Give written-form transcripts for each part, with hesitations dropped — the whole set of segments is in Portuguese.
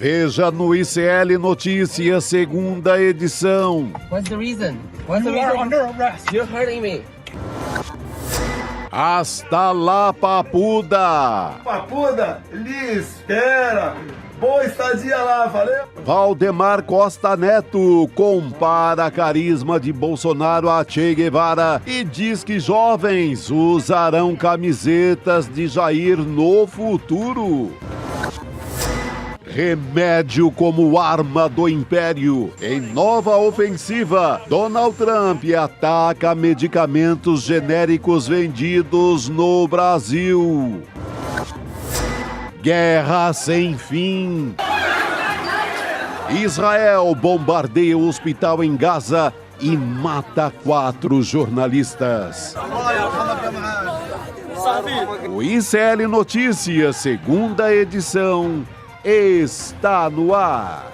Veja no ICL Notícias, segunda edição. What's the reason? What's the reason? Under arrest. You're hurting me. Hasta lá, Papuda! Papuda, lhe espera! Boa estadia lá, valeu? Valdemar Costa Neto compara carisma de Bolsonaro a Che Guevara e diz que jovens usarão camisetas de Jair no futuro. Remédio como arma do império. Em nova ofensiva, Donald Trump ataca medicamentos genéricos vendidos no Brasil. Guerra sem fim. Israel bombardeia o hospital em Gaza e mata 4 jornalistas. O ICL Notícias, segunda edição, está no ar.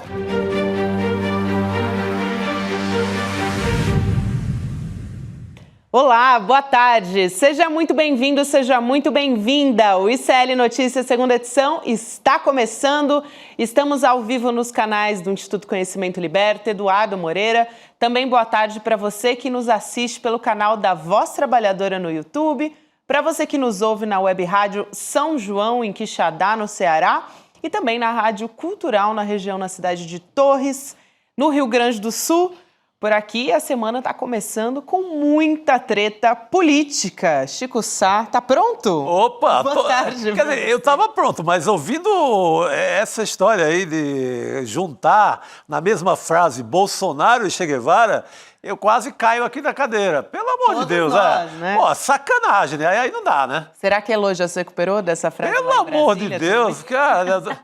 Olá, boa tarde. Seja muito bem-vindo, seja muito bem-vinda. O ICL Notícias, segunda edição, está começando. Estamos ao vivo nos canais do Instituto Conhecimento Liberta, Eduardo Moreira. Também boa tarde para você que nos assiste pelo canal da Voz Trabalhadora no YouTube, para você que nos ouve na web rádio São João, em Quixadá, no Ceará, e também na Rádio Cultural, na região, na cidade de Torres, no Rio Grande do Sul. Por aqui, a semana está começando com muita treta política. Chico Sá, tá pronto? Opa! Boa tarde. Quer dizer, eu estava pronto, mas ouvindo essa história aí de juntar na mesma frase Bolsonaro e Che Guevara, eu quase caio aqui da cadeira. Pelo amor Todos de Deus, nós, né? Pô, sacanagem, né? Aí não dá, né? Será que a Elô já se recuperou dessa frase? Pelo lá em amor de Brasília Deus, também? cara.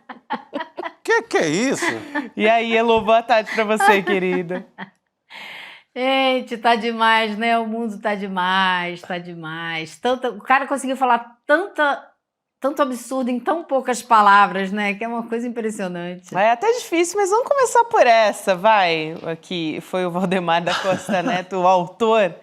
Que é isso? E aí, Elô, boa tarde para você, querida. Gente, tá demais, né? O mundo tá demais, tá demais. O cara conseguiu falar tanto absurdo em tão poucas palavras, né? Que é uma coisa impressionante. É até difícil, mas vamos começar por essa, vai. Aqui foi o Valdemar da Costa Neto, o autor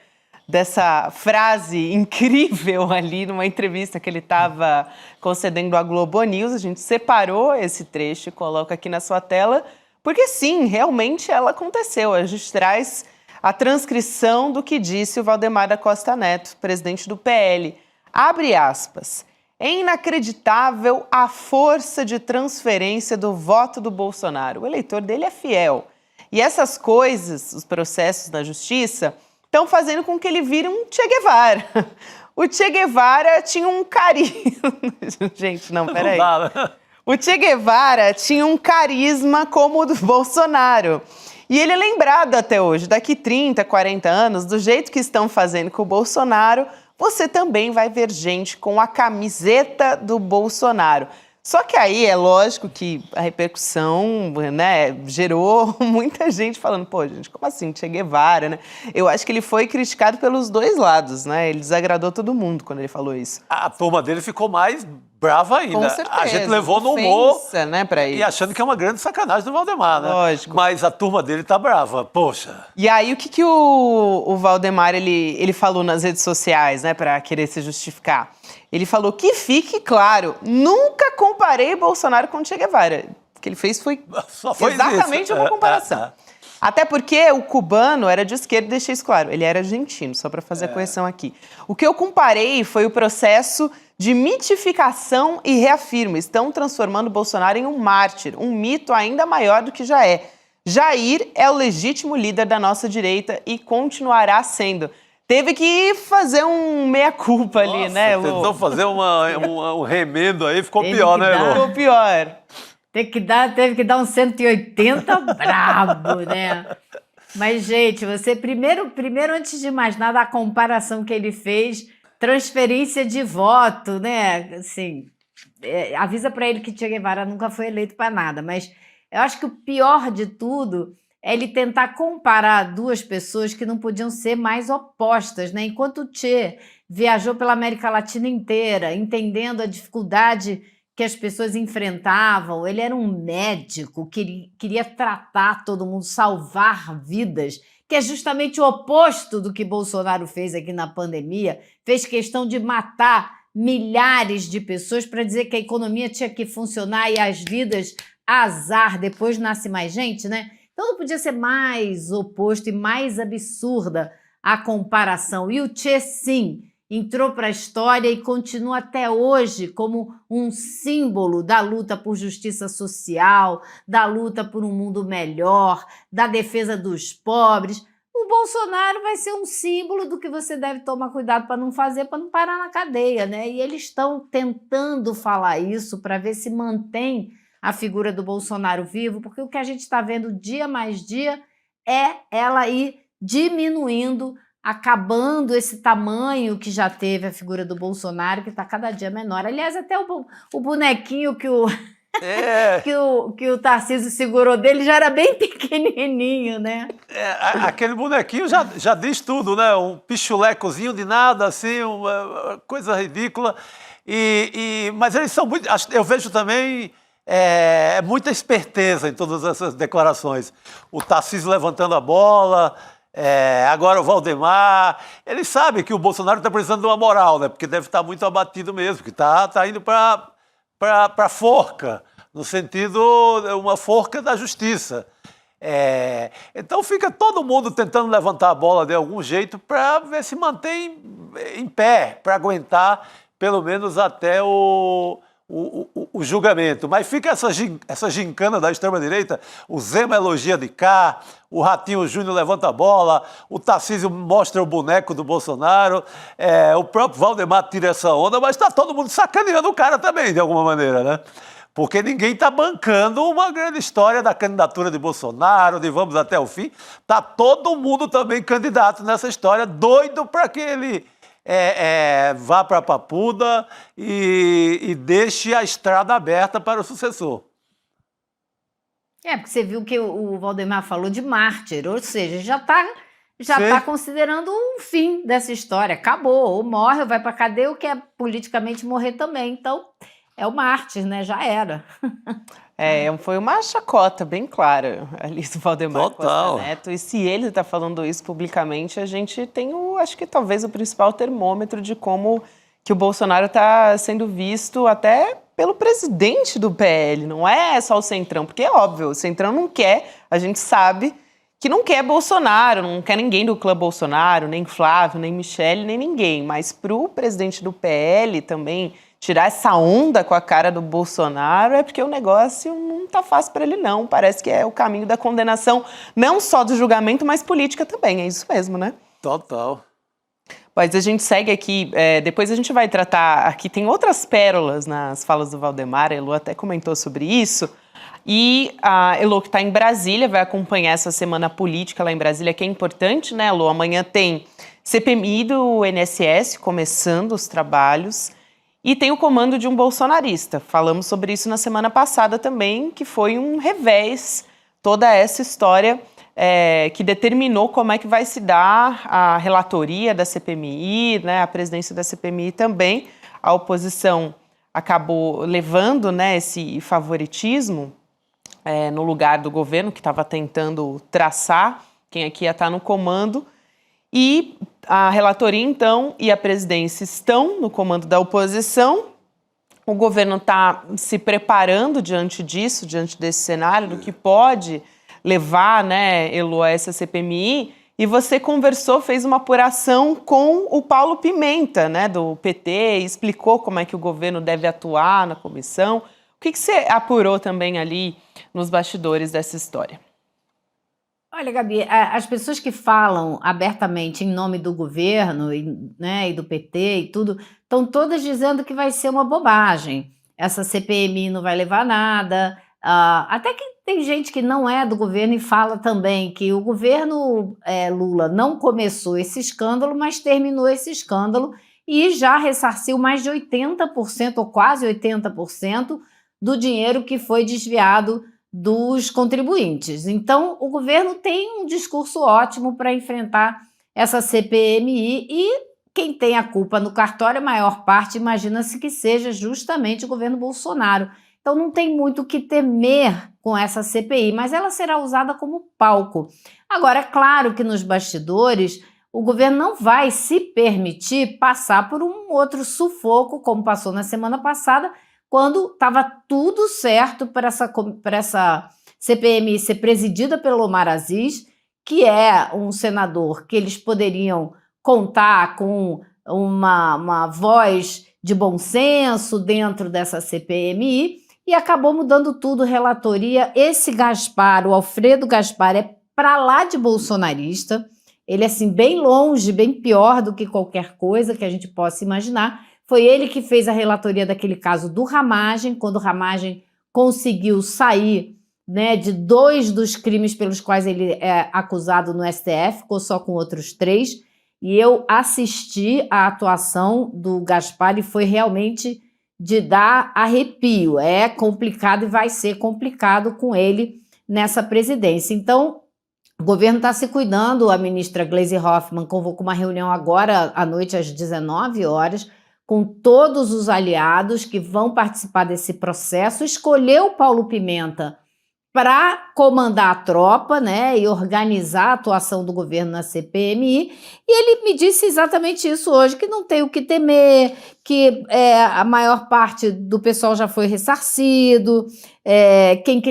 dessa frase incrível ali numa entrevista que ele estava concedendo à Globo News. A gente separou esse trecho e coloca aqui na sua tela, porque sim, realmente ela aconteceu. A gente traz a transcrição do que disse o Valdemar da Costa Neto, presidente do PL. Abre aspas. É inacreditável a força de transferência do voto do Bolsonaro. O eleitor dele é fiel. E essas coisas, os processos da justiça, estão fazendo com que ele vire um Che Guevara. O Che Guevara tinha um carisma... Gente, não, peraí. O Che Guevara tinha um carisma como o do Bolsonaro. E ele é lembrado até hoje, daqui 30, 40 anos, do jeito que estão fazendo com o Bolsonaro, você também vai ver gente com a camiseta do Bolsonaro. Só que aí é lógico que a repercussão, né, gerou muita gente falando, pô, gente, como assim, Che Guevara, né? Eu acho que ele foi criticado pelos dois lados, né? Ele desagradou todo mundo quando ele falou isso. A turma dele ficou mais brava ainda. Com certeza. A gente levou no humor, Ofensa, né, pra isso. e achando que é uma grande sacanagem do Valdemar, né? Lógico. Mas a turma dele tá brava, poxa. E aí, o que o Valdemar, ele falou nas redes sociais, né, para querer se justificar? Ele falou que fique claro, nunca comparei Bolsonaro com Che Guevara. O que ele fez foi exatamente isso. uma comparação. Até porque o cubano era de esquerda, deixei isso claro, ele era argentino, só para fazer a correção aqui. O que eu comparei foi o processo de mitificação e reafirmo. Estão transformando Bolsonaro em um mártir, um mito ainda maior do que já é. Jair é o legítimo líder da nossa direita e continuará sendo. Teve que fazer um meia-culpa ali, né, Lu? Tentou fazer um remendo aí, ficou pior, né, Lu? Ficou pior. Teve que dar um 180 brabo, né? Mas, gente, você primeiro, antes de mais nada, a comparação que ele fez, transferência de voto, né? Assim, avisa para ele que Che Guevara nunca foi eleito para nada, mas eu acho que o pior de tudo é ele tentar comparar duas pessoas que não podiam ser mais opostas, né? Enquanto o Che viajou pela América Latina inteira, entendendo a dificuldade que as pessoas enfrentavam, ele era um médico que queria tratar todo mundo, salvar vidas, que é justamente o oposto do que Bolsonaro fez aqui na pandemia, fez questão de matar milhares de pessoas para dizer que a economia tinha que funcionar e as vidas, azar, depois nasce mais gente, né? Então não podia ser mais oposto e mais absurda a comparação. E o Che, sim, entrou para a história e continua até hoje como um símbolo da luta por justiça social, da luta por um mundo melhor, da defesa dos pobres. O Bolsonaro vai ser um símbolo do que você deve tomar cuidado para não fazer, para não parar na cadeia, né? E eles estão tentando falar isso para ver se mantém a figura do Bolsonaro vivo, porque o que a gente está vendo dia mais dia é ela ir diminuindo, acabando esse tamanho que já teve a figura do Bolsonaro, que está cada dia menor. Aliás, até o bonequinho que que o Tarcísio segurou dele já era bem pequenininho, né? Aquele bonequinho já diz tudo, né? Um pichulecozinho de nada, assim, uma coisa ridícula. Mas eles são muito... Eu vejo também muita esperteza em todas essas declarações. O Tarcísio levantando a bola... agora o Valdemar, ele sabe que o Bolsonaro está precisando de uma moral, né? Porque deve estar muito abatido mesmo, que está indo para forca, no sentido uma forca da justiça. Então fica todo mundo tentando levantar a bola de algum jeito para ver se mantém em pé, para aguentar pelo menos até o julgamento. Mas fica essa gincana da extrema-direita, o Zema elogia de cá, o Ratinho Júnior levanta a bola, o Tarcísio mostra o boneco do Bolsonaro, o próprio Valdemar tira essa onda, mas está todo mundo sacaneando o cara também, de alguma maneira, né? Porque ninguém está bancando uma grande história da candidatura de Bolsonaro, de vamos até o fim. Está todo mundo também candidato nessa história, doido para que ele... vá para a papuda e deixe a estrada aberta para o sucessor. Porque você viu que o Valdemar falou de mártir, ou seja, já tá considerando um fim dessa história. Acabou, ou morre, ou vai para a cadeia, ou quer politicamente morrer também. Então, é o mártir, né? Já era. Foi uma chacota bem clara ali do Valdemar Total. Costa Neto. E se ele está falando isso publicamente, a gente tem, acho que talvez o principal termômetro de como que o Bolsonaro está sendo visto até pelo presidente do PL. Não é só o Centrão, porque é óbvio, o Centrão não quer, a gente sabe que não quer Bolsonaro, não quer ninguém do clã Bolsonaro, nem Flávio, nem Michele, nem ninguém. Mas para o presidente do PL também... tirar essa onda com a cara do Bolsonaro é porque o negócio não tá fácil para ele, não. Parece que é o caminho da condenação, não só do julgamento, mas política também. É isso mesmo, né? Total. Mas a gente segue aqui, depois a gente vai tratar, aqui tem outras pérolas nas falas do Valdemar, a Elo até comentou sobre isso. E a Elo, que está em Brasília, vai acompanhar essa semana política lá em Brasília, que é importante, né, Elo? Amanhã tem CPMI do INSS começando os trabalhos. E tem o comando de um bolsonarista. Falamos sobre isso na semana passada também, que foi um revés, toda essa história que determinou como é que vai se dar a relatoria da CPMI, né, a presidência da CPMI também. A oposição acabou levando, né, esse favoritismo no lugar do governo, que estava tentando traçar quem aqui ia estar no comando. E a relatoria, então, e a presidência estão no comando da oposição. O governo está se preparando diante disso, diante desse cenário, do que pode levar, né, Elo, a essa CPMI. E você conversou, fez uma apuração com o Paulo Pimenta, né, do PT, explicou como é que o governo deve atuar na comissão. O que você apurou também ali nos bastidores dessa história? Olha, Gabi, as pessoas que falam abertamente em nome do governo, né, e do PT e tudo, estão todas dizendo que vai ser uma bobagem. Essa CPMI não vai levar a nada. Até que tem gente que não é do governo e fala também que o governo Lula não começou esse escândalo, mas terminou esse escândalo e já ressarciu mais de 80%, ou quase 80%, do dinheiro que foi desviado dos contribuintes. Então, o governo tem um discurso ótimo para enfrentar essa CPMI e quem tem a culpa no cartório, a maior parte, imagina-se que seja justamente o governo Bolsonaro. Então, não tem muito o que temer com essa CPI, mas ela será usada como palco. Agora, é claro que nos bastidores, o governo não vai se permitir passar por um outro sufoco, como passou na semana passada, quando estava tudo certo para essa CPMI ser presidida pelo Omar Aziz, que é um senador que eles poderiam contar com uma voz de bom senso dentro dessa CPMI, e acabou mudando tudo, relatoria. Esse Gaspar, o Alfredo Gaspar, é para lá de bolsonarista, ele é assim, bem longe, bem pior do que qualquer coisa que a gente possa imaginar. Foi ele que fez a relatoria daquele caso do Ramagem, quando o Ramagem conseguiu sair, né, de 2 dos crimes pelos quais ele é acusado no STF, ficou só com outros 3, e eu assisti a atuação do Gaspar e foi realmente de dar arrepio. É complicado e vai ser complicado com ele nessa presidência. Então, o governo está se cuidando, a ministra Gleisi Hoffmann convocou uma reunião agora à noite às 19 horas, com todos os aliados que vão participar desse processo, escolheu o Paulo Pimenta para comandar a tropa, né, e organizar a atuação do governo na CPMI, e ele me disse exatamente isso hoje, que não tem o que temer, que a maior parte do pessoal já foi ressarcido, quem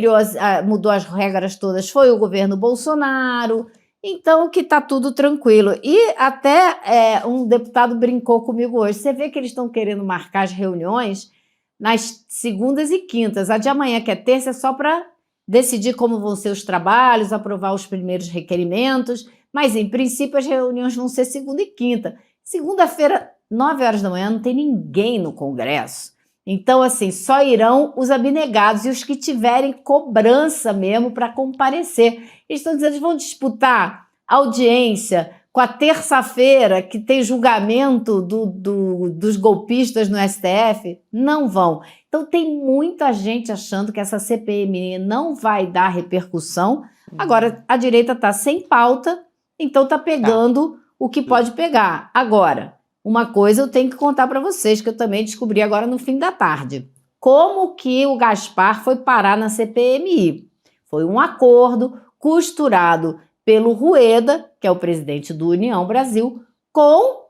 mudou as regras todas foi o governo Bolsonaro, então que está tudo tranquilo. E até um deputado brincou comigo hoje, você vê que eles estão querendo marcar as reuniões nas segundas e quintas, a de amanhã, que é terça, é só para decidir como vão ser os trabalhos, aprovar os primeiros requerimentos, mas, em princípio, as reuniões vão ser segunda e quinta. Segunda-feira, 9 horas da manhã, não tem ninguém no Congresso. Então, assim, só irão os abnegados e os que tiverem cobrança mesmo para comparecer. Eles estão dizendo que vão disputar audiência com a terça-feira, que tem julgamento dos golpistas no STF. Não vão. Então, tem muita gente achando que essa CPMI não vai dar repercussão. Agora, a direita está sem pauta, então está pegando o que pode pegar. Agora, uma coisa eu tenho que contar para vocês, que eu também descobri agora no fim da tarde. Como que o Gaspar foi parar na CPMI? Foi um acordo costurado pelo Rueda, que é o presidente do União Brasil, com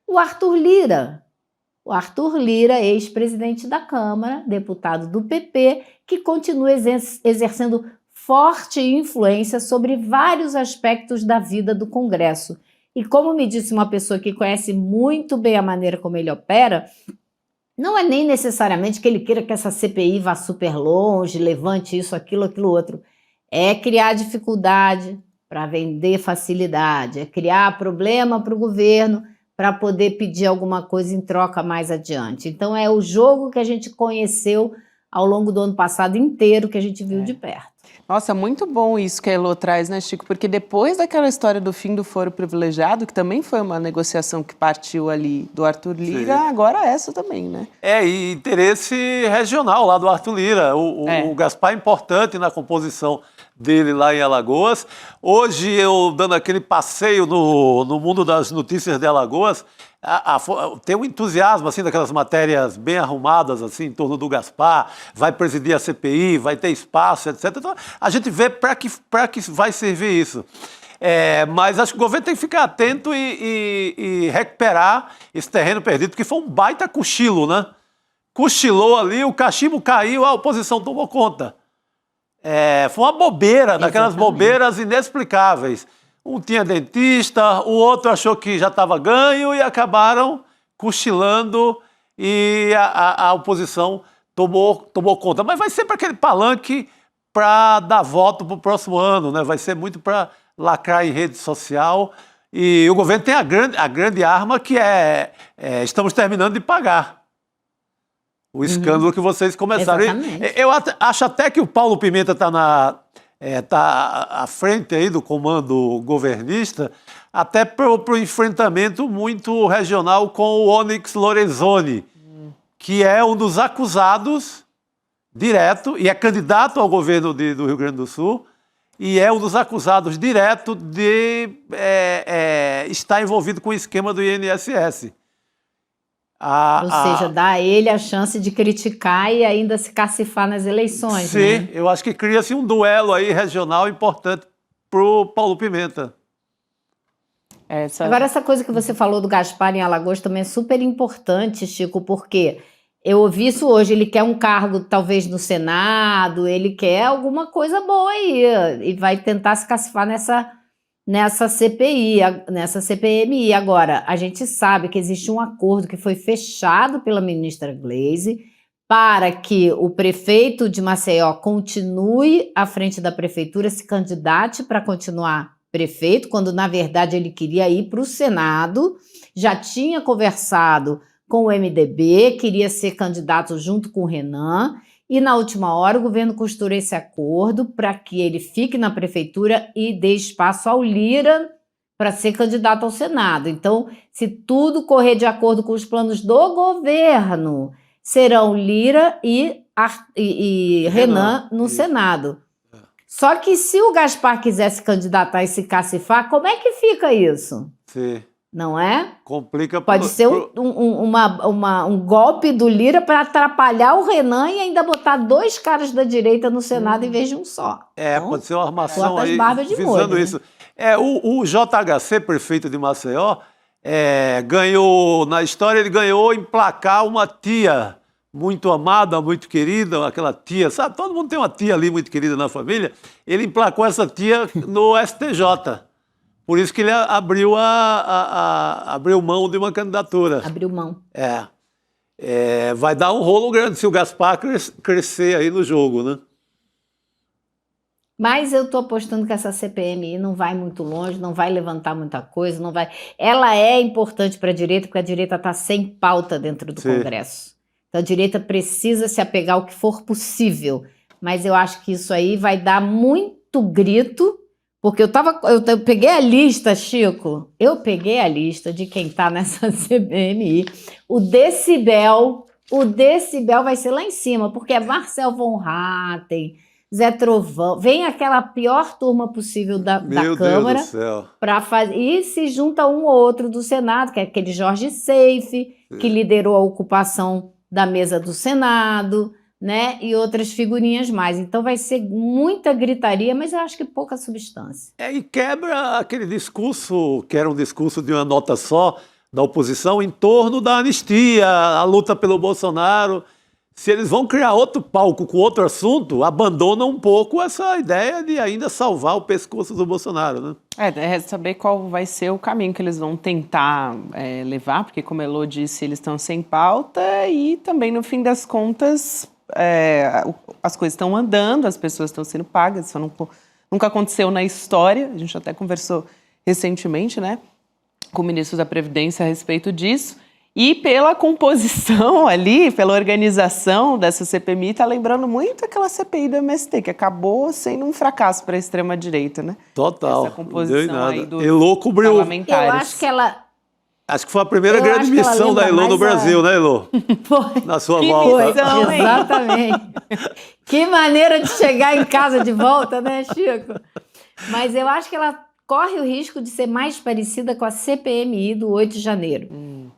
o Arthur Lira. O Arthur Lira, ex-presidente da Câmara, deputado do PP, que continua exercendo forte influência sobre vários aspectos da vida do Congresso. E como me disse uma pessoa que conhece muito bem a maneira como ele opera, não é nem necessariamente que ele queira que essa CPI vá super longe, levante isso, aquilo outro. É criar dificuldade para vender facilidade, é criar problema para o governo para poder pedir alguma coisa em troca mais adiante. Então é o jogo que a gente conheceu ao longo do ano passado inteiro, que a gente viu de perto. Nossa, muito bom isso que a Elô traz, né, Chico? Porque depois daquela história do fim do foro privilegiado, que também foi uma negociação que partiu ali do Arthur Lira, agora essa também, né? E interesse regional lá do Arthur Lira. O Gaspar é importante na composição dele lá em Alagoas. Hoje, eu dando aquele passeio no mundo das notícias de Alagoas, tem um entusiasmo assim, daquelas matérias bem arrumadas assim, em torno do Gaspar, vai presidir a CPI, vai ter espaço, etc. Então, a gente vê para que vai servir isso. Mas acho que o governo tem que ficar atento e recuperar esse terreno perdido, porque foi um baita cochilo, né? Cochilou ali, o cachimbo caiu, a oposição tomou conta. Foi uma bobeira, daquelas bobeiras inexplicáveis. Um tinha dentista, o outro achou que já estava ganho e acabaram cochilando e a oposição tomou conta. Mas vai ser para aquele palanque para dar voto para o próximo ano, né? Vai ser muito para lacrar em rede social. E o governo tem a grande arma que estamos terminando de pagar. O escândalo que vocês começaram. Eu acho até que o Paulo Pimenta está à frente aí do comando governista, até para o enfrentamento muito regional com o Onyx Lorenzoni, que é um dos acusados direto, e é candidato ao governo do Rio Grande do Sul, e é um dos acusados direto de estar envolvido com o esquema do INSS. Ou seja, dá a ele a chance de criticar e ainda se cacifar nas eleições. Sim, né? Eu acho que cria-se um duelo aí regional importante para o Paulo Pimenta. Agora, essa coisa que você falou do Gaspar em Alagoas também é super importante, Chico, porque eu ouvi isso hoje, ele quer um cargo talvez no Senado, ele quer alguma coisa boa aí, e vai tentar se cacifar nessa CPI, nessa CPMI. Agora, a gente sabe que existe um acordo que foi fechado pela ministra Gleisi para que o prefeito de Maceió continue à frente da prefeitura, se candidate para continuar prefeito, quando na verdade ele queria ir para o Senado, já tinha conversado com o MDB, queria ser candidato junto com o Renan, e na última hora o governo costurou esse acordo para que ele fique na prefeitura e dê espaço ao Lira para ser candidato ao Senado. Então, se tudo correr de acordo com os planos do governo, serão Lira e Renan no Senado. Só que se o Gaspar quiser se candidatar e se cacifar, como é que fica isso? Sim. Não é? Complica. Pode ser um golpe do Lira para atrapalhar o Renan e ainda botar 2 caras da direita no Senado em vez de um só. Então, Pode ser uma armação bota as aí barbas de visando molho, isso. O JHC, prefeito de Maceió, ganhou, na história ele ganhou emplacar uma tia muito amada, muito querida, aquela tia, sabe? Todo mundo tem uma tia ali muito querida na família. Ele emplacou essa tia no STJ. Por isso que ele abriu mão de uma candidatura. Abriu mão. Vai dar um rolo grande se o Gaspar crescer aí no jogo, né? Mas eu estou apostando que essa CPMI não vai muito longe, não vai levantar muita coisa, não vai. Ela é importante para a direita, porque a direita está sem pauta dentro do Congresso. Então a direita precisa se apegar ao que for possível. Mas eu acho que isso aí vai dar muito grito. Porque eu peguei a lista, Chico, eu peguei a lista de quem está nessa CPMI. O decibel vai ser lá em cima, porque é Marcel von Hatten, Zé Trovão, vem aquela pior turma possível da Câmara para fazer. E se junta um ou outro do Senado, que é aquele Jorge Seife, que liderou a ocupação da mesa do Senado, né? E outras figurinhas mais. Então vai ser muita gritaria, mas eu acho que pouca substância. E quebra aquele discurso, que era um discurso de uma nota só, da oposição, em torno da anistia, a luta pelo Bolsonaro. Se eles vão criar outro palco com outro assunto, abandonam um pouco essa ideia de ainda salvar o pescoço do Bolsonaro, né? É saber qual vai ser o caminho que eles vão tentar levar, porque, como a Elô disse, eles estão sem pauta e também, no fim das contas, as coisas estão andando, as pessoas estão sendo pagas, isso nunca aconteceu na história, a gente até conversou recentemente, né, com o ministro da Previdência a respeito disso, e pela composição ali, pela organização dessa CPMI, está lembrando muito aquela CPI do MST, que acabou sendo um fracasso para a extrema-direita, né? Total, essa composição aí dos Elô cobriu. parlamentares. Eu acho que ela... Acho que foi a primeira grande missão da Elô no Brasil, né, Elô? Foi. Na sua Que volta. missão, hein? Exatamente. Que maneira de chegar em casa de volta, né, Chico? Mas eu acho que ela corre o risco de ser mais parecida com a CPMI do 8 de janeiro,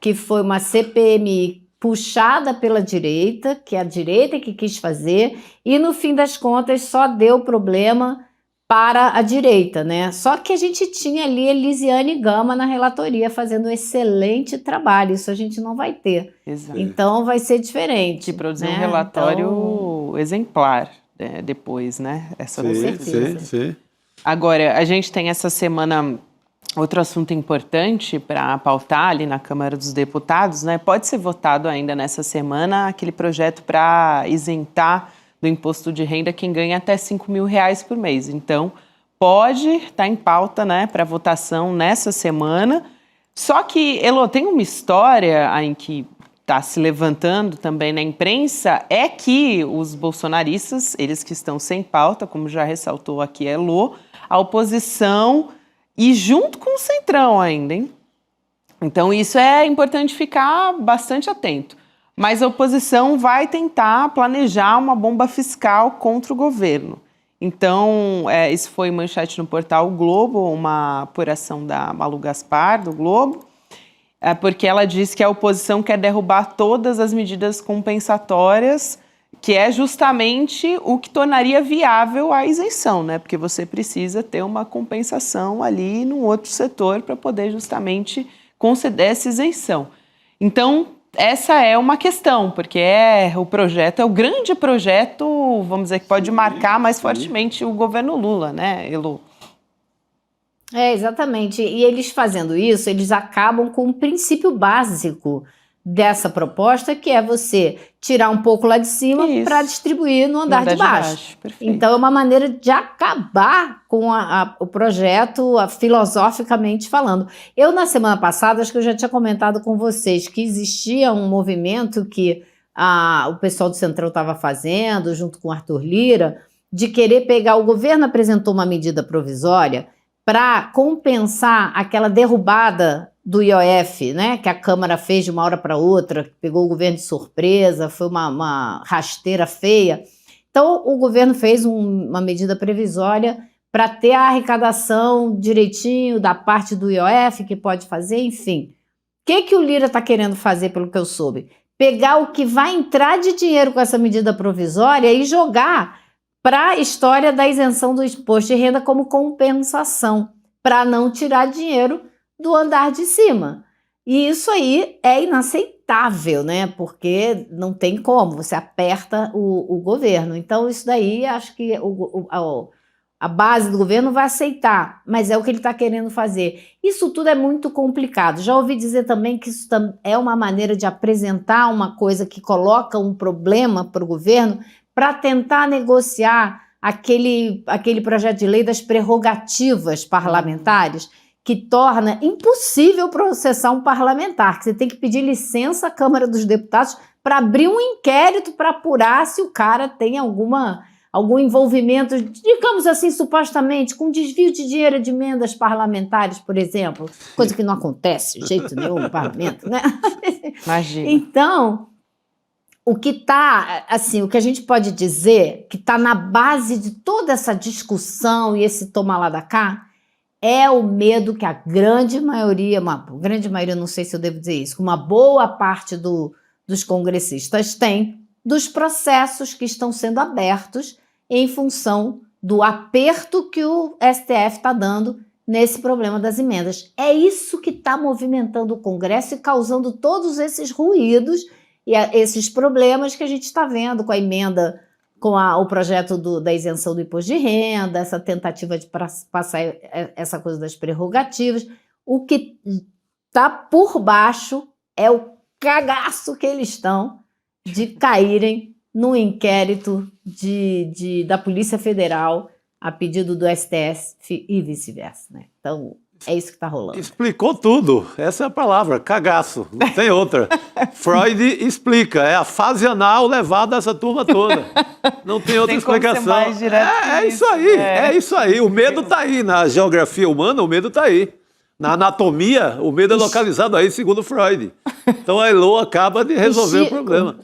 que foi uma CPMI puxada pela direita, que é a direita que quis fazer, e no fim das contas só deu problema para a direita, né? Só que a gente tinha ali Elisiane Gama na relatoria fazendo um excelente trabalho, isso a gente não vai ter. Exato. Então vai ser diferente. De produzir né? um relatório exemplar depois, né? Essa Com certeza. Sim. Agora, a gente tem essa semana outro assunto importante para pautar ali na Câmara dos Deputados, né? Pode ser votado ainda nessa semana aquele projeto para isentar do imposto de renda quem ganha até R$5.000 por mês. Então, pode estar em pauta, né, para votação nessa semana. Só que, Elô, tem uma história em que está se levantando também na imprensa, é que os bolsonaristas, eles que estão sem pauta, como já ressaltou aqui a Elô, a oposição e junto com o Centrão ainda, hein? Então, isso é importante ficar bastante atento. Mas a oposição vai tentar planejar uma bomba fiscal contra o governo. Então, isso foi manchete no portal O Globo, uma apuração da Malu Gaspar, do Globo, porque ela disse que a oposição quer derrubar todas as medidas compensatórias que é justamente o que tornaria viável a isenção, né? Porque você precisa ter uma compensação ali num outro setor para poder justamente conceder essa isenção. Então, essa é uma questão, porque o projeto, é o grande projeto, vamos dizer, que pode marcar mais fortemente o governo Lula, né, Elu? Exatamente. E eles fazendo isso, eles acabam com um princípio básico dessa proposta, que é você tirar um pouco lá de cima para distribuir no andar de baixo. Então, é uma maneira de acabar com o projeto, filosoficamente falando. Eu, na semana passada, acho que eu já tinha comentado com vocês que existia um movimento que o pessoal do Centrão estava fazendo, junto com o Arthur Lira, de querer pegar... O governo apresentou uma medida provisória para compensar aquela derrubada do IOF, né, que a Câmara fez de uma hora para outra, pegou o governo de surpresa, foi uma rasteira feia. Então, o governo fez uma medida previsória para ter a arrecadação direitinho da parte do IOF, que pode fazer, enfim. O que o Lira está querendo fazer, pelo que eu soube? Pegar o que vai entrar de dinheiro com essa medida provisória e jogar para a história da isenção do imposto de renda como compensação, para não tirar dinheiro do andar de cima. E isso aí é inaceitável, né? Porque não tem como, você aperta o governo. Então, isso daí, acho que a base do governo vai aceitar, mas é o que ele está querendo fazer. Isso tudo é muito complicado. Já ouvi dizer também que isso é uma maneira de apresentar uma coisa que coloca um problema para o governo para tentar negociar aquele projeto de lei das prerrogativas parlamentares, que torna impossível processar um parlamentar, que você tem que pedir licença à Câmara dos Deputados para abrir um inquérito para apurar se o cara tem algum envolvimento, digamos assim, supostamente, com desvio de dinheiro de emendas parlamentares, por exemplo, coisa que não acontece de jeito nenhum no parlamento, né? Imagina. Então, o que a gente pode dizer que está na base de toda essa discussão e esse toma lá da cá, é o medo que a grande maioria, não sei se eu devo dizer isso, uma boa parte dos congressistas tem, dos processos que estão sendo abertos em função do aperto que o STF está dando nesse problema das emendas. É isso que está movimentando o Congresso e causando todos esses ruídos e esses problemas que a gente está vendo com a emenda, com o projeto da isenção do imposto de renda, essa tentativa de passar essa coisa das prerrogativas. O que está por baixo é o cagaço que eles estão de caírem no inquérito da Polícia Federal a pedido do STF e vice-versa, né? Então, é isso que está rolando. Explicou tudo. Essa é a palavra, cagaço. Não tem outra. Freud explica. É a fase anal levada a essa turma toda. Não tem outra explicação. É isso aí. É isso aí. O medo está aí. Na geografia humana, o medo está aí. Na anatomia, o medo é localizado aí, segundo Freud. Então a Elo acaba de resolver o problema.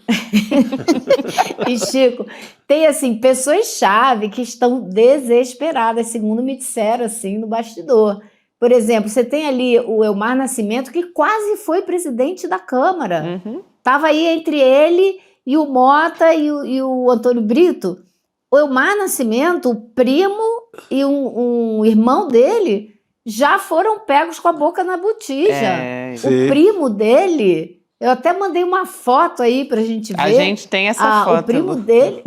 E, Chico, tem, assim, pessoas-chave que estão desesperadas, segundo me disseram, assim, no bastidor. Por exemplo, você tem ali o Elmar Nascimento, que quase foi presidente da Câmara. Estava aí entre ele e o Mota e o Antônio Brito. O Elmar Nascimento, o primo e um irmão dele já foram pegos com a boca na botija. O primo dele, eu até mandei uma foto aí pra gente ver. A gente tem essa foto. O primo dele.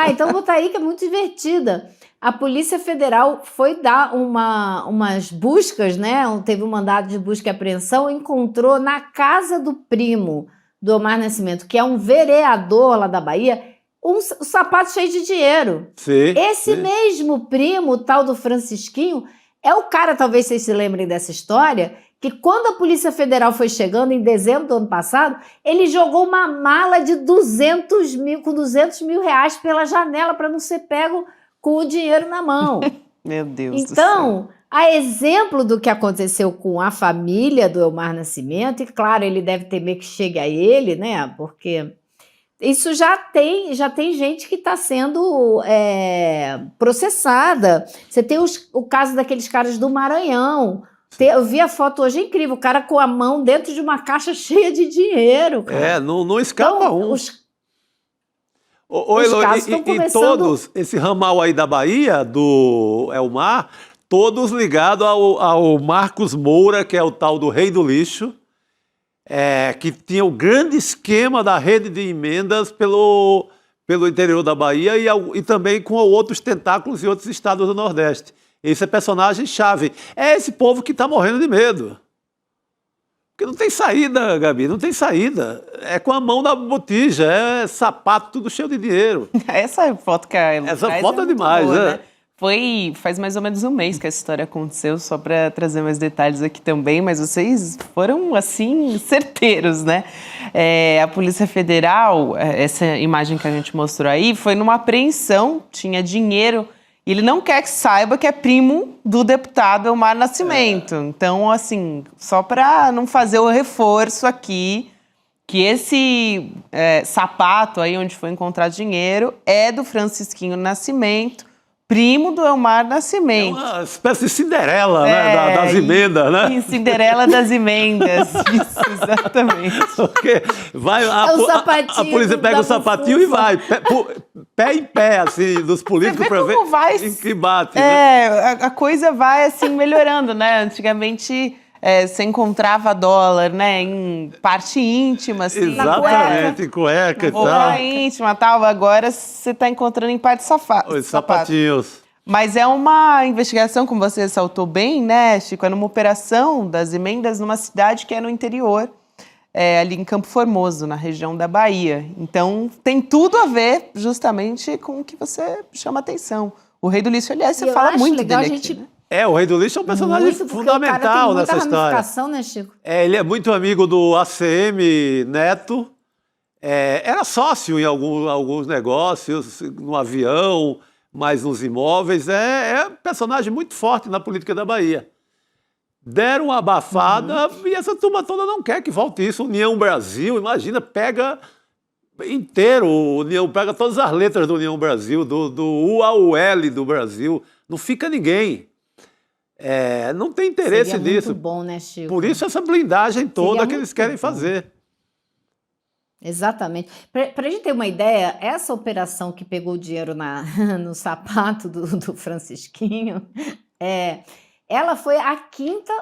Então vou botar aí, que é muito divertida. A Polícia Federal foi dar umas buscas, né? Teve um mandado de busca e apreensão, encontrou na casa do primo do Elmar Nascimento, que é um vereador lá da Bahia, um sapato cheio de dinheiro. Esse mesmo primo, o tal do Francisquinho, é o cara, talvez vocês se lembrem dessa história, que quando a Polícia Federal foi chegando em dezembro do ano passado, ele jogou uma mala de 200 mil reais pela janela para não ser pego com o dinheiro na mão. Meu Deus do céu. Então, a exemplo do que aconteceu com a família do Elmar Nascimento, e claro, ele deve temer que chegue a ele, né? Porque isso já tem gente que está sendo processada. Você tem o caso daqueles caras do Maranhão. Eu vi a foto hoje, é incrível, o cara com a mão dentro de uma caixa cheia de dinheiro. Cara. Não escapa então, um. Os Elo, casos estão e começando... todos, esse ramal aí da Bahia, do Elmar, todos ligados ao Marcos Moura, que é o tal do rei do lixo, que tinha o grande esquema da rede de emendas pelo interior da Bahia e também com outros tentáculos em outros estados do Nordeste. Esse é personagem-chave. É esse povo que está morrendo de medo. Porque não tem saída, Gabi, não tem saída. É com a mão na botija, é sapato, tudo cheio de dinheiro. Essa foto que a Elo Essa traz foto é muito demais, boa, né? Faz mais ou menos um mês que essa história aconteceu, só para trazer mais detalhes aqui também, mas vocês foram, assim, certeiros, né? A Polícia Federal, essa imagem que a gente mostrou aí, foi numa apreensão, tinha dinheiro, e ele não quer que saiba que é primo do deputado Elmar Nascimento. Então, assim, só para não fazer o reforço aqui, que esse sapato aí onde foi encontrado dinheiro é do Francisquinho Nascimento, primo do Elmar Nascimento. É uma espécie de Cinderela, né? Das emendas, né? Cinderela das emendas. Isso, exatamente. Porque o sapatinho a polícia pega o sapatinho e vai, pé em pé, assim, dos políticos para ver em que bate. Né? A coisa vai, assim, melhorando, né? Antigamente... você encontrava dólar, né, em parte íntima, assim. Exatamente, em cueca e tal. Roupa íntima e tal. Agora você está encontrando em parte Os sapatinhos. Mas é uma investigação, como você ressaltou bem, né, Chico? É numa operação das emendas numa cidade que é no interior, ali em Campo Formoso, na região da Bahia. Então, tem tudo a ver justamente com o que você chama atenção. O Rei do Lixo, aliás, você fala muito legal dele a gente... aqui, né? O Rei do Lixo é um personagem fundamental nessa história. Né, Chico? Ele é muito amigo do ACM Neto, era sócio em alguns negócios, no avião, mas nos imóveis. É um personagem muito forte na política da Bahia. Deram uma abafada e essa turma toda não quer que volte isso. União Brasil, imagina, pega inteiro, pega todas as letras do União Brasil, do U ao L do Brasil, não fica ninguém. Não tem interesse Seria nisso. Muito bom, né, Chico? Por isso essa blindagem toda Seria que eles muito querem bom. fazer. Exatamente. Para a gente ter uma ideia, essa operação que pegou o dinheiro no sapato do Francisquinho, ela foi a quinta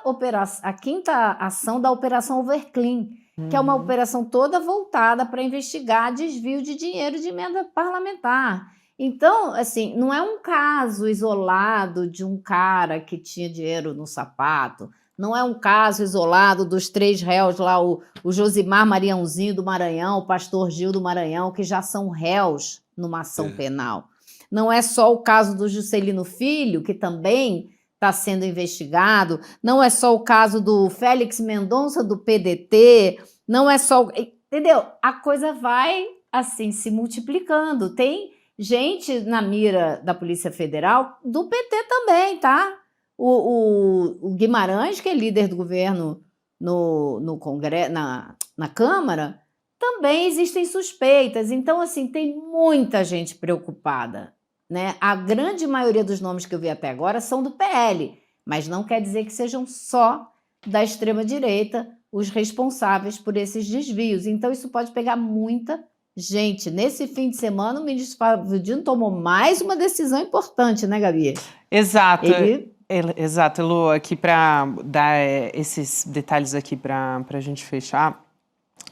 ação da Operação Overclean, que é uma operação toda voltada para investigar desvio de dinheiro de emenda parlamentar. Então, assim, não é um caso isolado de um cara que tinha dinheiro no sapato, não é um caso isolado dos 3 réus lá, o Josimar Mariãozinho do Maranhão, o pastor Gil do Maranhão, que já são réus numa ação penal. Não é só o caso do Juscelino Filho, que também está sendo investigado, não é só o caso do Félix Mendonça do PDT, não é só... Entendeu? A coisa vai, assim, se multiplicando. Tem gente na mira da Polícia Federal do PT também, tá? O Guimarães, que é líder do governo no Congresso, na Câmara, também existem suspeitas. Então, assim, tem muita gente preocupada, né? A grande maioria dos nomes que eu vi até agora são do PL, mas não quer dizer que sejam só da extrema-direita os responsáveis por esses desvios. Então, isso pode pegar muita gente. Nesse fim de semana, o ministro Flávio Dino tomou mais uma decisão importante, né, Gabi? Exato. Exato, Lu, aqui para dar esses detalhes aqui para a gente fechar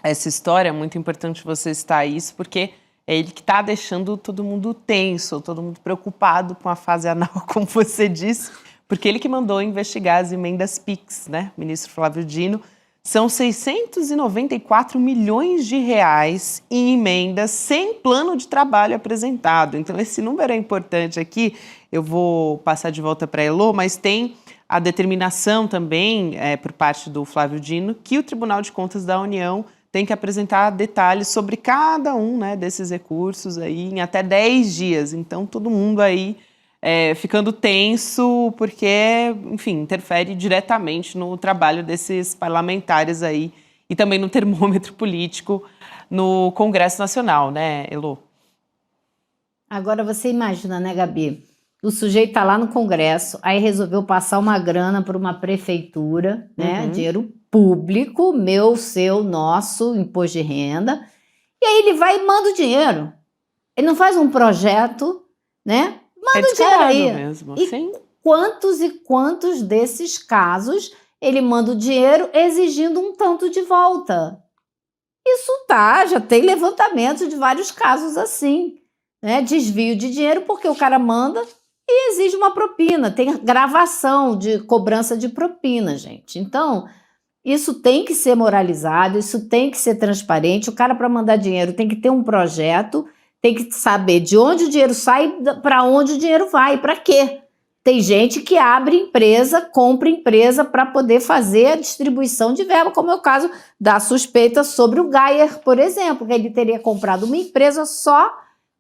essa história, é muito importante você citar isso, porque é ele que está deixando todo mundo tenso, todo mundo preocupado com a fase anal, como você disse, porque ele que mandou investigar as emendas PIX, né, ministro Flávio Dino. São 694 milhões de reais em emendas sem plano de trabalho apresentado. Então, esse número é importante aqui. Eu vou passar de volta para a Elô, mas tem a determinação também, por parte do Flávio Dino, que o Tribunal de Contas da União tem que apresentar detalhes sobre cada um, né, desses recursos aí em até 10 dias. Então, todo mundo aí ficando tenso, porque, enfim, interfere diretamente no trabalho desses parlamentares aí e também no termômetro político no Congresso Nacional, né, Elô? Agora você imagina, né, Gabi? O sujeito tá lá no Congresso, aí resolveu passar uma grana para uma prefeitura, né, dinheiro público, meu, seu, nosso, imposto de renda, e aí ele vai e manda o dinheiro. Ele não faz um projeto, né? Manda o dinheiro descarado aí. mesmo, E sim. quantos e quantos desses casos ele manda o dinheiro exigindo um tanto de volta? Isso já tem levantamento de vários casos assim, né? Desvio de dinheiro porque o cara manda e exige uma propina. Tem gravação de cobrança de propina, gente. Então, isso tem que ser moralizado, isso tem que ser transparente. O cara, para mandar dinheiro, tem que ter um projeto, tem que saber de onde o dinheiro sai, para onde o dinheiro vai, para quê. Tem gente que abre empresa, compra empresa para poder fazer a distribuição de verba, como é o caso da suspeita sobre o Geyer, por exemplo, que ele teria comprado uma empresa só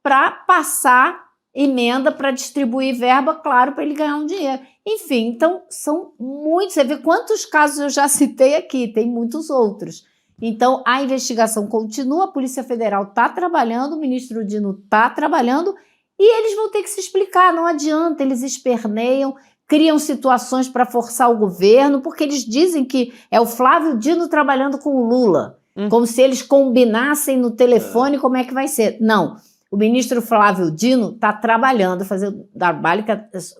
para passar emenda para distribuir verba, claro, para ele ganhar um dinheiro. Enfim, então são muitos. Você vê quantos casos eu já citei aqui, tem muitos outros. Então a investigação continua, a Polícia Federal está trabalhando, o ministro Dino está trabalhando e eles vão ter que se explicar. Não adianta, eles esperneiam, criam situações para forçar o governo, porque eles dizem que é o Flávio Dino trabalhando com o Lula, como se eles combinassem no telefone como é que vai ser. Não. O ministro Flávio Dino está trabalhando, fazendo o trabalho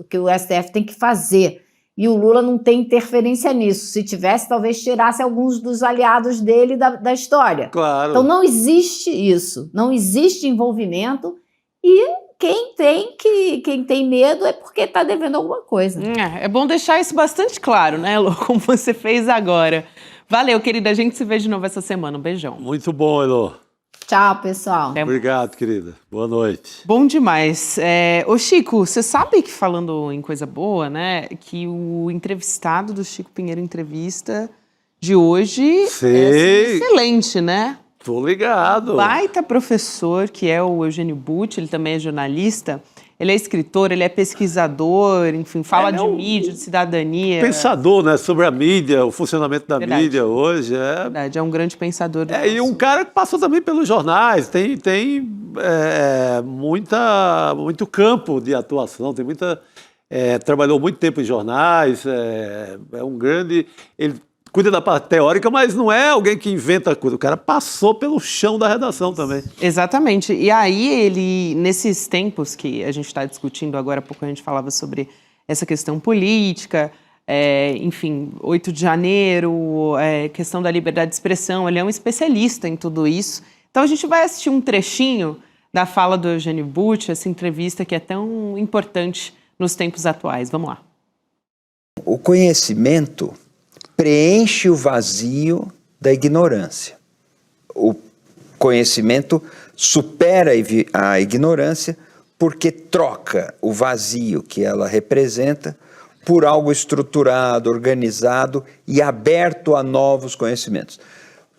que o STF tem que fazer. E o Lula não tem interferência nisso. Se tivesse, talvez tirasse alguns dos aliados dele da história. Claro. Então não existe isso. Não existe envolvimento. E quem tem medo é porque está devendo alguma coisa. É bom deixar isso bastante claro, né, Elô? Como você fez agora. Valeu, querida. A gente se vê de novo essa semana. Um beijão. Muito bom, Elô. Tchau, pessoal. Obrigado, querida. Boa noite. Bom demais. Ô, Chico, você sabe que, falando em coisa boa, né, que o entrevistado do Chico Pinheiro Entrevista de hoje é excelente, né? Tô ligado. Baita professor, que é o Eugênio Butti, ele também é jornalista, ele é escritor, ele é pesquisador, enfim, fala de mídia, de cidadania. Pensador, né, sobre a mídia, o funcionamento da Verdade. mídia hoje. Verdade, é um grande pensador. E um cara que passou também pelos jornais, tem muito campo de atuação, tem muita... trabalhou muito tempo em jornais, é um grande... Ele cuida da parte teórica, mas não é alguém que inventa coisa. O cara passou pelo chão da redação também. Exatamente. E aí ele, nesses tempos que a gente está discutindo agora há pouco, a gente falava sobre essa questão política, enfim, 8 de janeiro, questão da liberdade de expressão, ele é um especialista em tudo isso. Então a gente vai assistir um trechinho da fala do Eugênio Butti, essa entrevista que é tão importante nos tempos atuais. Vamos lá. O conhecimento preenche o vazio da ignorância. O conhecimento supera a ignorância porque troca o vazio que ela representa por algo estruturado, organizado e aberto a novos conhecimentos.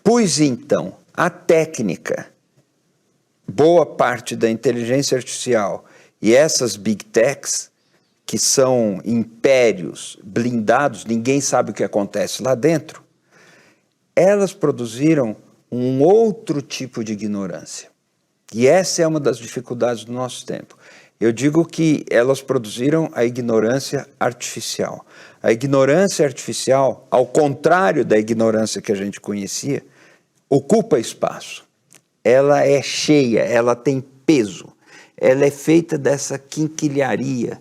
Pois então, a técnica, boa parte da inteligência artificial e essas big techs, que são impérios blindados, ninguém sabe o que acontece lá dentro, elas produziram um outro tipo de ignorância. E essa é uma das dificuldades do nosso tempo. Eu digo que elas produziram a ignorância artificial. A ignorância artificial, ao contrário da ignorância que a gente conhecia, ocupa espaço. Ela é cheia, ela tem peso. Ela é feita dessa quinquilharia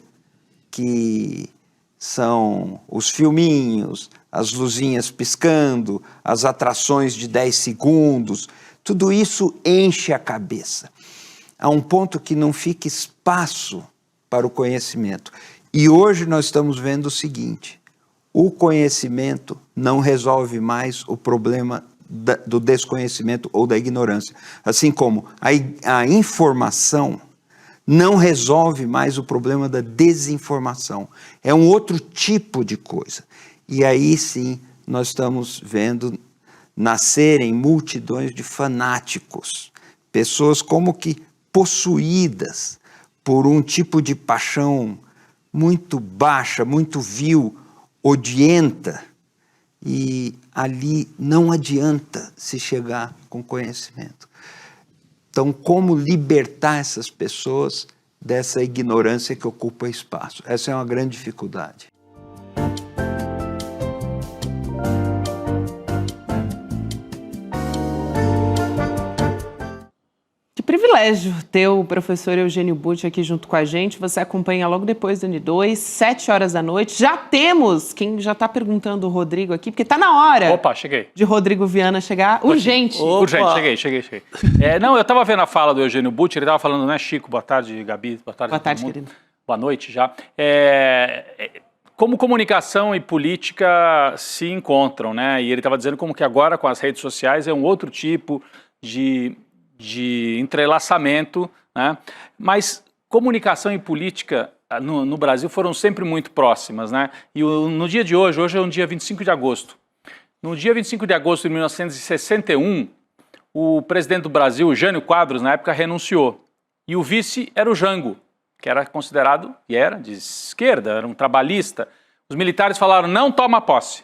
que são os filminhos, as luzinhas piscando, as atrações de 10 segundos, tudo isso enche a cabeça. Há um ponto que não fica espaço para o conhecimento. E hoje nós estamos vendo o seguinte: o conhecimento não resolve mais o problema do desconhecimento ou da ignorância. Assim como a informação não resolve mais o problema da desinformação. É um outro tipo de coisa. E aí sim nós estamos vendo nascerem multidões de fanáticos, pessoas como que possuídas por um tipo de paixão muito baixa, muito vil, odienta, e ali não adianta se chegar com conhecimento. Então, como libertar essas pessoas dessa ignorância que ocupa espaço? Essa é uma grande dificuldade. Que privilégio ter o professor Eugênio Butti aqui junto com a gente. Você acompanha logo depois do N2, 7 horas da noite. Já temos, quem já está perguntando o Rodrigo aqui, porque está na hora. Opa, cheguei. De Rodrigo Viana chegar. Urgente. Urgente, cheguei. Não, eu estava vendo a fala do Eugênio Butti, ele estava falando, né, Chico? Boa tarde, Gabi. Boa tarde, querido. Boa noite já. Como comunicação e política se encontram, né? E ele estava dizendo como que agora com as redes sociais é um outro tipo de entrelaçamento, né? Mas comunicação e política no Brasil foram sempre muito próximas, né? E no dia de hoje é um dia 25 de agosto. No dia 25 de agosto de 1961, o presidente do Brasil, Jânio Quadros, na época renunciou. E o vice era o Jango, que era considerado, e era, de esquerda, era um trabalhista. Os militares falaram, não toma posse.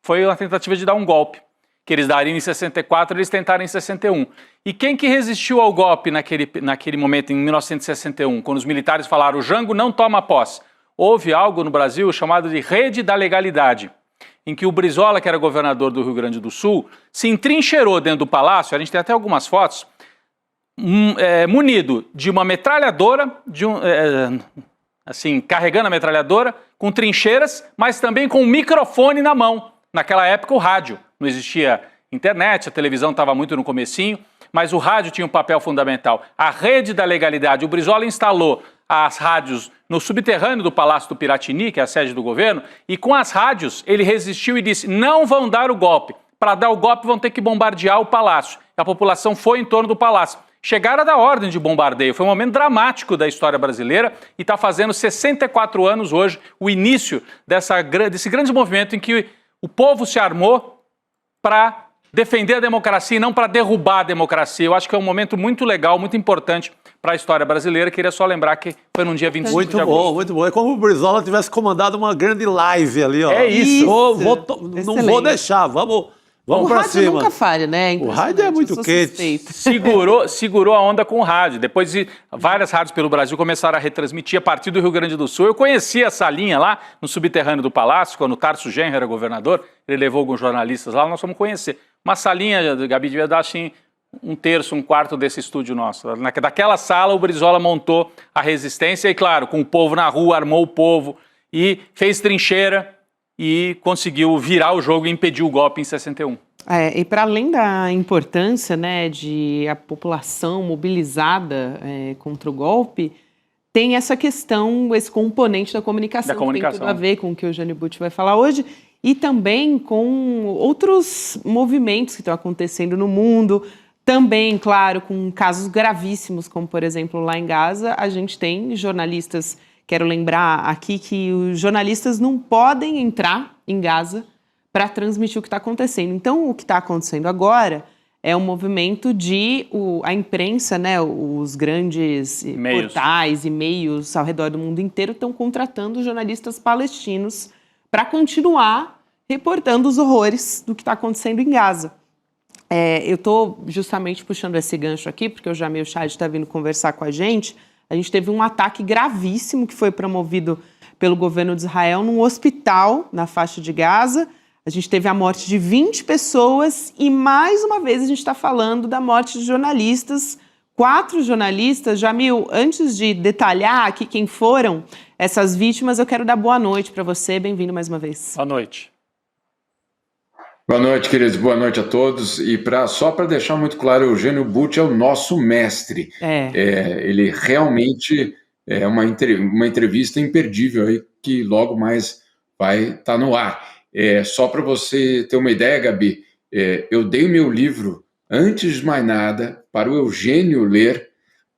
Foi uma tentativa de dar um golpe, que eles dariam em 64, eles tentaram em 61. E quem que resistiu ao golpe naquele momento, em 1961, quando os militares falaram, o Jango não toma posse? Houve algo no Brasil chamado de Rede da Legalidade, em que o Brizola, que era governador do Rio Grande do Sul, se entrincheirou dentro do palácio, a gente tem até algumas fotos, munido de uma metralhadora, carregando a metralhadora, com trincheiras, mas também com um microfone na mão. Naquela época o rádio, não existia internet, a televisão estava muito no comecinho, mas o rádio tinha um papel fundamental. A Rede da Legalidade, o Brizola instalou as rádios no subterrâneo do Palácio do Piratini, que é a sede do governo, e com as rádios ele resistiu e disse, não vão dar o golpe. Para dar o golpe vão ter que bombardear o palácio. A população foi em torno do palácio. Chegaram a dar ordem de bombardeio. Foi um momento dramático da história brasileira e está fazendo 64 anos hoje o início desse grande movimento em que o povo se armou para defender a democracia e não para derrubar a democracia. Eu acho que é um momento muito legal, muito importante para a história brasileira. Queria só lembrar que foi num dia 25 de agosto. Muito bom. É como o Brizola tivesse comandado uma grande live ali, ó. É isso. Não vou deixar, vamos para cima. O rádio nunca falha, né? O rádio é muito quente. Segurou a onda com o rádio. Depois de várias rádios pelo Brasil começaram a retransmitir a partir do Rio Grande do Sul. Eu conheci a salinha lá no subterrâneo do Palácio, quando o Tarso Genro era governador. Ele levou alguns jornalistas lá, nós fomos conhecer. Uma salinha, Gabi, devia dar assim, um terço, um quarto desse estúdio nosso. Daquela sala o Brizola montou a resistência e, claro, com o povo na rua, armou o povo e fez trincheira e conseguiu virar o jogo e impedir o golpe em 61. E para além da importância, né, de a população mobilizada contra o golpe, tem essa questão, esse componente da comunicação. Que tem tudo a ver com o que o Eugênio Butti vai falar hoje, e também com outros movimentos que estão acontecendo no mundo, também, claro, com casos gravíssimos, como, por exemplo, lá em Gaza, a gente tem jornalistas, quero lembrar aqui que os jornalistas não podem entrar em Gaza para transmitir o que está acontecendo. Então, o que está acontecendo agora é um movimento de a imprensa, né, os grandes portais e meios ao redor do mundo inteiro estão contratando jornalistas palestinos para continuar reportando os horrores do que está acontecendo em Gaza. Eu estou justamente puxando esse gancho aqui, porque o Jamil Chad está vindo conversar com a gente. A gente teve um ataque gravíssimo que foi promovido pelo governo de Israel num hospital na faixa de Gaza. A gente teve a morte de 20 pessoas e, mais uma vez, a gente está falando da morte de jornalistas, 4 jornalistas. Jamil, antes de detalhar aqui quem foram essas vítimas, eu quero dar boa noite para você. Bem-vindo mais uma vez. Boa noite. Boa noite, queridos. Boa noite a todos. E só para deixar muito claro, o Eugênio Butti é o nosso mestre. Ele realmente é uma entrevista imperdível aí, que logo mais vai estar no ar. Só para você ter uma ideia, Gabi, eu dei o meu livro, antes de mais nada, para o Eugênio ler,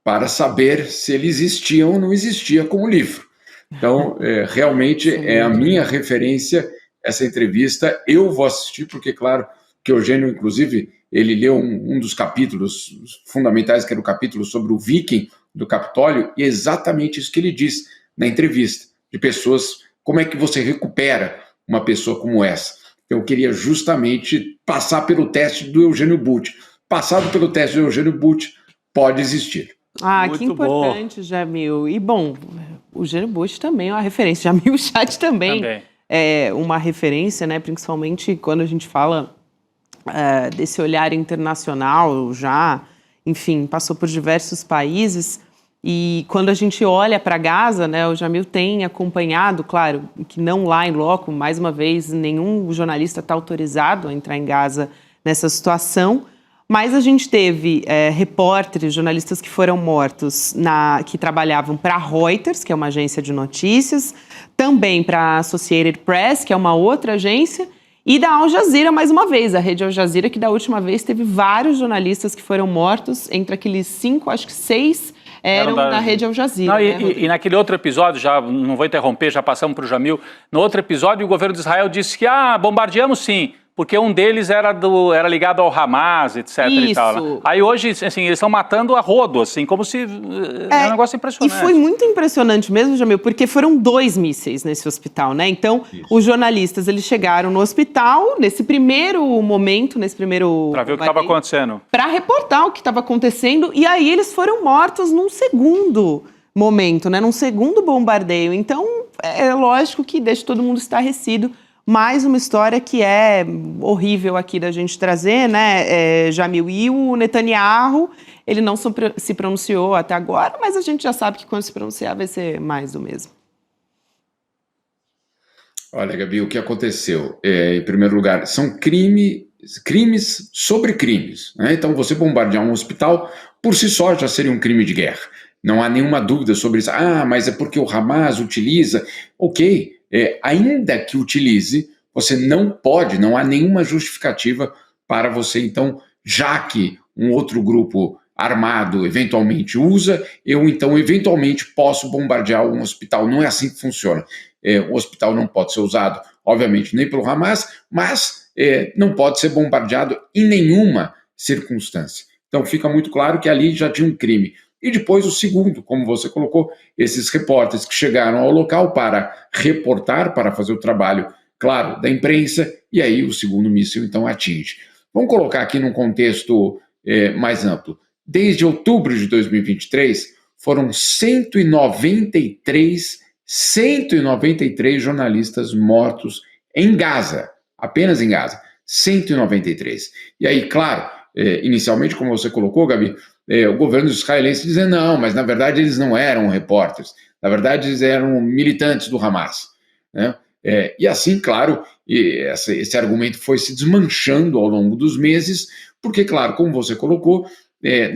para saber se ele existia ou não existia como livro. Então, realmente é a minha referência essa entrevista. Eu vou assistir, porque, claro, que o Eugênio, inclusive, ele leu um dos capítulos fundamentais, que era o capítulo sobre o Viking do Capitólio, e é exatamente isso que ele diz na entrevista, de pessoas, como é que você recupera uma pessoa como essa. Eu queria justamente passar pelo teste do Eugênio Butti. Passado pelo teste do Eugênio Butti, pode existir. Que importante, Jamil. E, bom, o Eugênio Butti também é uma referência. Jamil Chad também é uma referência, né? Principalmente quando a gente fala desse olhar internacional já enfim, passou por diversos países. E quando a gente olha para Gaza, né, o Jamil tem acompanhado, claro, que não lá em loco, mais uma vez, nenhum jornalista está autorizado a entrar em Gaza nessa situação, mas a gente teve repórteres, jornalistas que foram mortos, que trabalhavam para a Reuters, que é uma agência de notícias, também para a Associated Press, que é uma outra agência, e da Al Jazeera, mais uma vez, a rede Al Jazeera, que da última vez teve vários jornalistas que foram mortos, entre aqueles 5, acho que 6 eram da rede Al Jazeera. Não, e naquele outro episódio, já não vou interromper, já passamos para o Jamil, no outro episódio o governo de Israel disse que bombardeamos sim, porque um deles era ligado ao Hamas, etc. Isso. E tal. Aí hoje, assim, eles estão matando a rodo, assim, como se... É um negócio impressionante. E foi muito impressionante mesmo, Jamil, porque foram 2 mísseis nesse hospital, né? Então, os jornalistas, eles chegaram no hospital, nesse primeiro momento, Para ver o que estava acontecendo. Para reportar o que estava acontecendo, e aí eles foram mortos num segundo momento, né? Num segundo bombardeio. Então, é lógico que deixa todo mundo estarrecido. Mais uma história que é horrível aqui da gente trazer, né, Jamil? E o Netanyahu, ele não se pronunciou até agora, mas a gente já sabe que quando se pronunciar vai ser mais do mesmo. Olha, Gabi, o que aconteceu? Em primeiro lugar, são crimes sobre crimes, né? Então, você bombardear um hospital, por si só, já seria um crime de guerra. Não há nenhuma dúvida sobre isso. Mas é porque o Hamas utiliza... Ok, ainda que utilize, você não há nenhuma justificativa para você, então, já que um outro grupo armado eventualmente usa, eu então eventualmente posso bombardear um hospital. Não é assim que funciona. O hospital não pode ser usado, obviamente, nem pelo Hamas, mas não pode ser bombardeado em nenhuma circunstância. Então fica muito claro que ali já tinha um crime. E depois o segundo, como você colocou, esses repórteres que chegaram ao local para reportar, para fazer o trabalho, claro, da imprensa, e aí o segundo míssil então atinge. Vamos colocar aqui num contexto mais amplo. Desde outubro de 2023, foram 193 jornalistas mortos em Gaza, apenas em Gaza, 193. E aí, claro, inicialmente, como você colocou, Gabi, o governo israelense dizendo, não, mas na verdade eles não eram repórteres, na verdade eles eram militantes do Hamas, né? E assim, claro, esse argumento foi se desmanchando ao longo dos meses, porque, claro, como você colocou,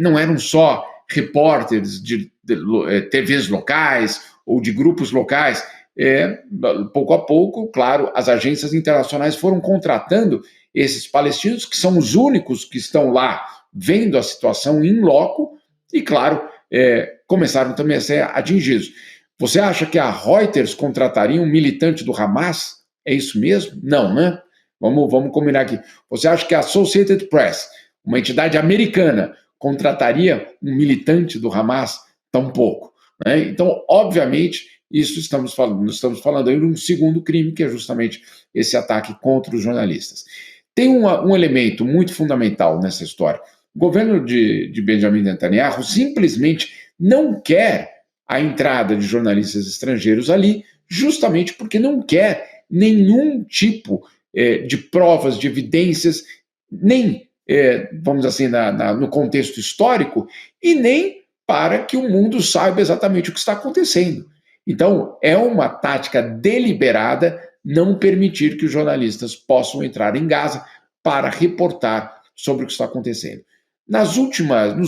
não eram só repórteres de TVs locais ou de grupos locais. Pouco a pouco, claro, as agências internacionais foram contratando esses palestinos, que são os únicos que estão lá vendo a situação in loco, e, claro, começaram também a ser atingidos. Você acha que a Reuters contrataria um militante do Hamas? É isso mesmo? Não, né? Vamos combinar aqui. Você acha que a Associated Press, uma entidade americana, contrataria um militante do Hamas? Tampouco, né? Então, obviamente, estamos falando aí de um segundo crime, que é justamente esse ataque contra os jornalistas. Tem um elemento muito fundamental nessa história. O governo de Benjamin Netanyahu simplesmente não quer a entrada de jornalistas estrangeiros ali, justamente porque não quer nenhum tipo de provas, de evidências, nem, vamos dizer assim, no contexto histórico, e nem para que o mundo saiba exatamente o que está acontecendo. Então, é uma tática deliberada não permitir que os jornalistas possam entrar em Gaza para reportar sobre o que está acontecendo. Nos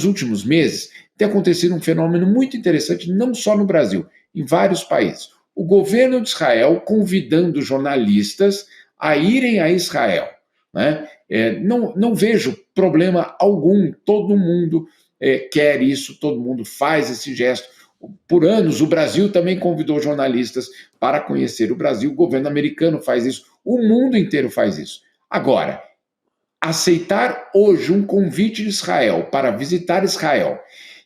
últimos meses, tem acontecido um fenômeno muito interessante, não só no Brasil, em vários países. O governo de Israel convidando jornalistas a irem a Israel, né? Não vejo problema algum, todo mundo quer isso, todo mundo faz esse gesto. Por anos, o Brasil também convidou jornalistas para conhecer o Brasil, o governo americano faz isso, o mundo inteiro faz isso. Agora, aceitar hoje um convite de Israel para visitar Israel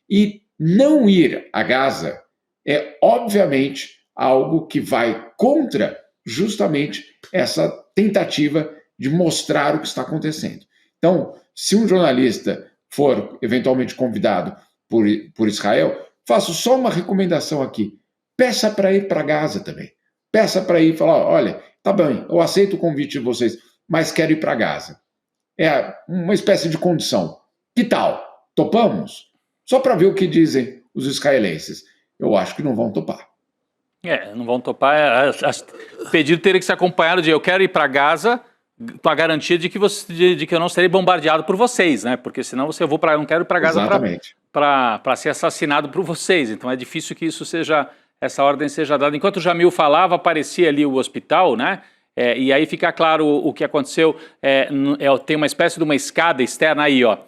e não ir a Gaza é, obviamente, algo que vai contra justamente essa tentativa de mostrar o que está acontecendo. Então, se um jornalista for eventualmente convidado por Israel, faço só uma recomendação aqui. Peça para ir para Gaza também. Peça para ir e falar, olha, tá bem, eu aceito o convite de vocês, mas quero ir para Gaza. É uma espécie de condição. Que tal? Topamos? Só para ver o que dizem os israelenses. Eu acho que não vão topar. Não vão topar. O pedido teria que ser acompanhado de eu quero ir para Gaza com a garantia de que, de que eu não serei bombardeado por vocês, né? Porque senão eu não quero ir para Gaza para ser assassinado por vocês. Então é difícil que essa ordem seja dada. Enquanto o Jamil falava, aparecia ali o hospital, né? E aí fica claro o que aconteceu. Tem uma espécie de uma escada externa aí, ó.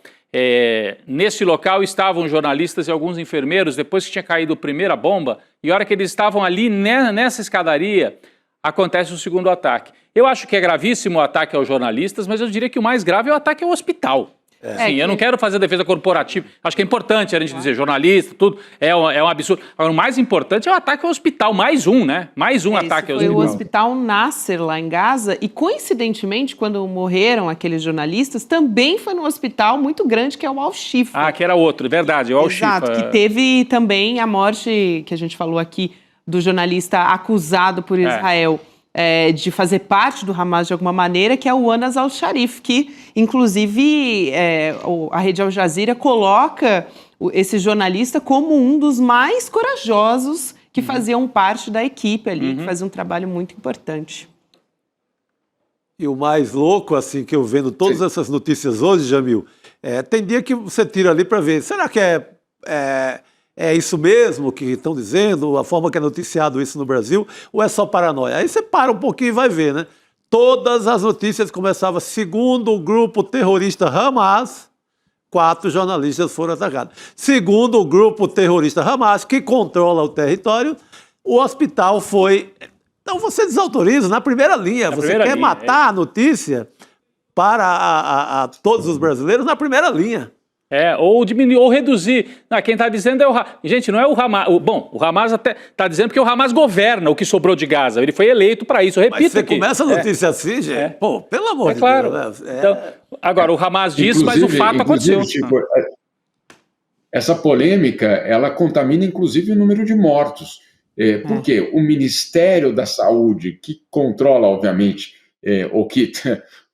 Nesse local estavam jornalistas e alguns enfermeiros, depois que tinha caído a primeira bomba, e a hora que eles estavam ali nessa escadaria, acontece o segundo ataque. Eu acho que é gravíssimo o ataque aos jornalistas, mas eu diria que o mais grave é o ataque ao hospital. Sim, eu não quero fazer defesa corporativa, acho que é importante a gente dizer jornalista, tudo, é um absurdo. Agora, o mais importante é o ataque ao hospital, mais um, né? Mais um ataque ao hospital. Foi o Hospital Nasser, lá em Gaza, e coincidentemente, quando morreram aqueles jornalistas, também foi num hospital muito grande, que é o Al-Shifa. Que era outro, verdade, o Al-Shifa. Exato, que teve também a morte, que a gente falou aqui, do jornalista acusado por Israel de fazer parte do Hamas de alguma maneira, que é o Anas al-Sharif, que, inclusive, a rede Al Jazeera coloca esse jornalista como um dos mais corajosos que faziam parte da equipe ali, que fazia um trabalho muito importante. E o mais louco, assim, que eu vendo todas essas notícias hoje, Jamil, tem dia que você tira ali para ver, será que é isso mesmo que estão dizendo, a forma que é noticiado isso no Brasil, ou é só paranoia? Aí você para um pouquinho e vai ver, né? Todas as notícias começavam, segundo o grupo terrorista Hamas, 4 jornalistas foram atacados. Segundo o grupo terrorista Hamas, que controla o território, o hospital foi... Então você desautoriza na primeira linha, você quer matar a notícia para todos os brasileiros na primeira linha. Ou diminuir, ou reduzir. Quem está dizendo é o Hamas. Gente, não é o Hamas. O Hamas até está dizendo porque o Hamas governa o que sobrou de Gaza. Ele foi eleito para isso. Eu repito. Mas você começa a notícia assim, gente? Pô, pelo amor de Deus. Né? Então, agora, o Hamas diz, mas o fato aconteceu. Tipo, essa polêmica, ela contamina, inclusive, o número de mortos. Por quê? O Ministério da Saúde, que controla, obviamente,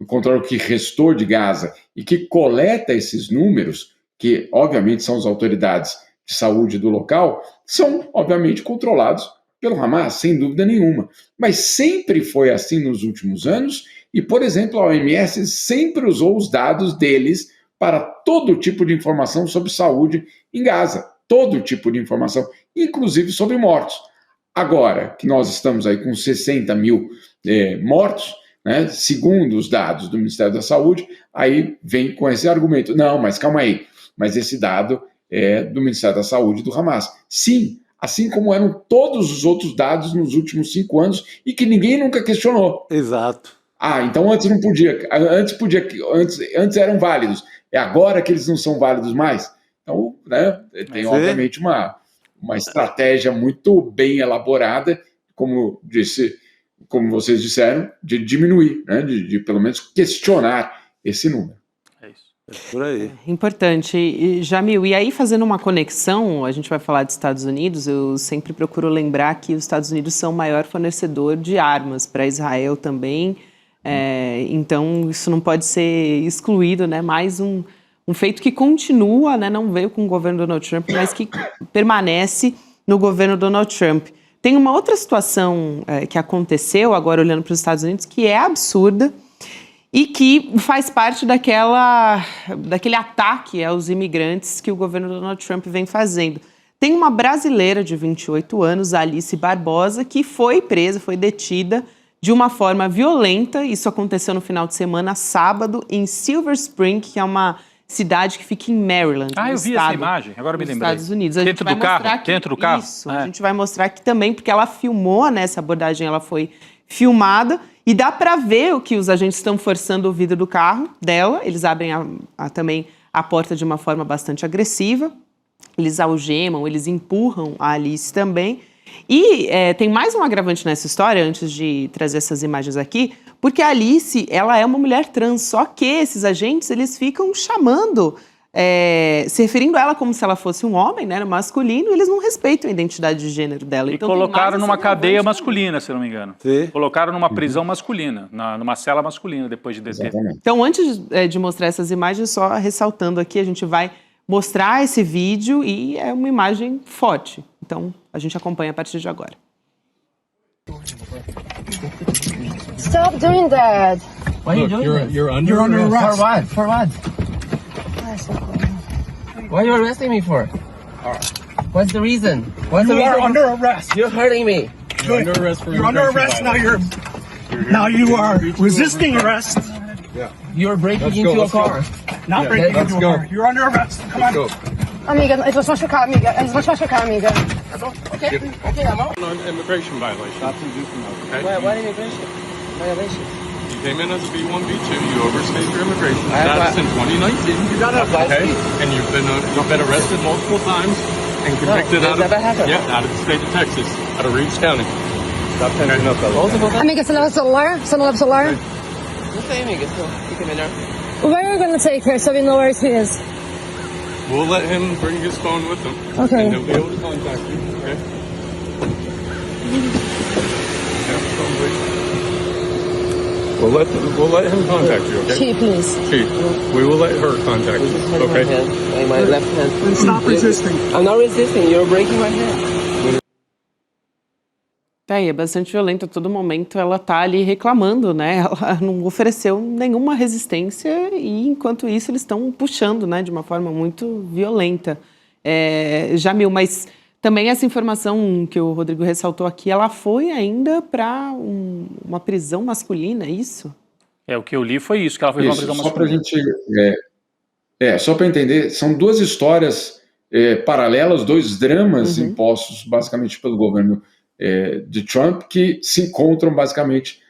controla o que restou de Gaza e que coleta esses números, que obviamente são as autoridades de saúde do local, são obviamente controlados pelo Hamas, sem dúvida nenhuma. Mas sempre foi assim nos últimos anos e, por exemplo, a OMS sempre usou os dados deles para todo tipo de informação sobre saúde em Gaza. Todo tipo de informação, inclusive sobre mortos. Agora que nós estamos aí com 60 mil mortos, né, segundo os dados do Ministério da Saúde, aí vem com esse argumento. Não, mas calma aí, mas esse dado é do Ministério da Saúde do Hamas. Sim, assim como eram todos os outros dados nos últimos 5 anos e que ninguém nunca questionou. Exato. Então antes não podia, antes eram válidos, é agora que eles não são válidos mais. Então, né, tem obviamente uma estratégia muito bem elaborada, como vocês disseram, de diminuir, né, de pelo menos questionar esse número. É isso. É por aí. Importante. Jamil, e aí fazendo uma conexão, a gente vai falar dos Estados Unidos, eu sempre procuro lembrar que os Estados Unidos são o maior fornecedor de armas para Israel também, então isso não pode ser excluído, né? Mais um feito que continua, né? Não veio com o governo Donald Trump, mas que permanece no governo Donald Trump. Tem uma outra situação que aconteceu, agora olhando para os Estados Unidos, que é absurda e que faz parte daquele ataque aos imigrantes que o governo Donald Trump vem fazendo. Tem uma brasileira de 28 anos, Alice Barbosa, que foi presa, foi detida de uma forma violenta. Isso aconteceu no final de semana, sábado, em Silver Spring, que é uma cidade que fica em Maryland, eu vi essa imagem, agora me lembrei. Estados Unidos. Dentro do carro? Isso, a gente vai mostrar aqui também, porque ela filmou, né, essa abordagem, ela foi filmada, e dá para ver o que os agentes estão forçando o vidro do carro dela, eles abrem também a porta de uma forma bastante agressiva, eles algemam, eles empurram a Alice também, e tem mais um agravante nessa história, antes de trazer essas imagens aqui, porque a Alice, ela é uma mulher trans, só que esses agentes, eles ficam chamando, se referindo a ela como se ela fosse um homem, né, masculino, e eles não respeitam a identidade de gênero dela. E então, colocaram numa cadeia masculina, se não me engano. Sim. Colocaram numa prisão masculina, numa cela masculina, depois de deter. Então, antes de mostrar essas imagens, só ressaltando aqui, a gente vai mostrar esse vídeo e é uma imagem forte. Então, a gente acompanha a partir de agora. Stop doing that. Why are you doing this? You're under arrest. For what? For what? What are you arresting me for? What's the reason? What's the You are reason? under arrest. You're hurting me. You're under arrest now. Now you are resisting arrest. You're breaking into a car. Not breaking into a car. You're under arrest. Come on. Amiga, eles vão te machucar, amiga. Eles vão te machucar, amiga. Okay, I'm out. On immigration violation. What immigration? Violation. You came in as a B1, B2. You overstayed your immigration I have status in 2019. You gotta Okay, and you've been arrested multiple times and convicted No, that never happened. out of the state of Texas, out of Reeves County. Stop tensing up, fellas. Amiga, você leva o celular? Você não leva o celular? Não sei, amiga. Fica melhor. Where are you gonna take her so we know where he is? We'll let him bring his phone with him. Okay. And he'll be able to contact you, okay? We'll let him contact you, okay? She, please. Chief, we will let her contact you, okay? My left hand. Stop resisting. I'm not resisting. You're breaking my hand. É bastante violento a todo momento, ela tá ali reclamando, né? Ela não ofereceu nenhuma resistência e, enquanto isso, eles estão puxando, né? De uma forma muito violenta. Jamil, mas também essa informação que o Rodrigo ressaltou aqui, ela foi ainda para uma prisão masculina, é isso? O que eu li foi isso, que ela foi para uma prisão masculina. Só para entender, são duas histórias paralelas, dois dramas impostos basicamente pelo governo de Trump, que se encontram basicamente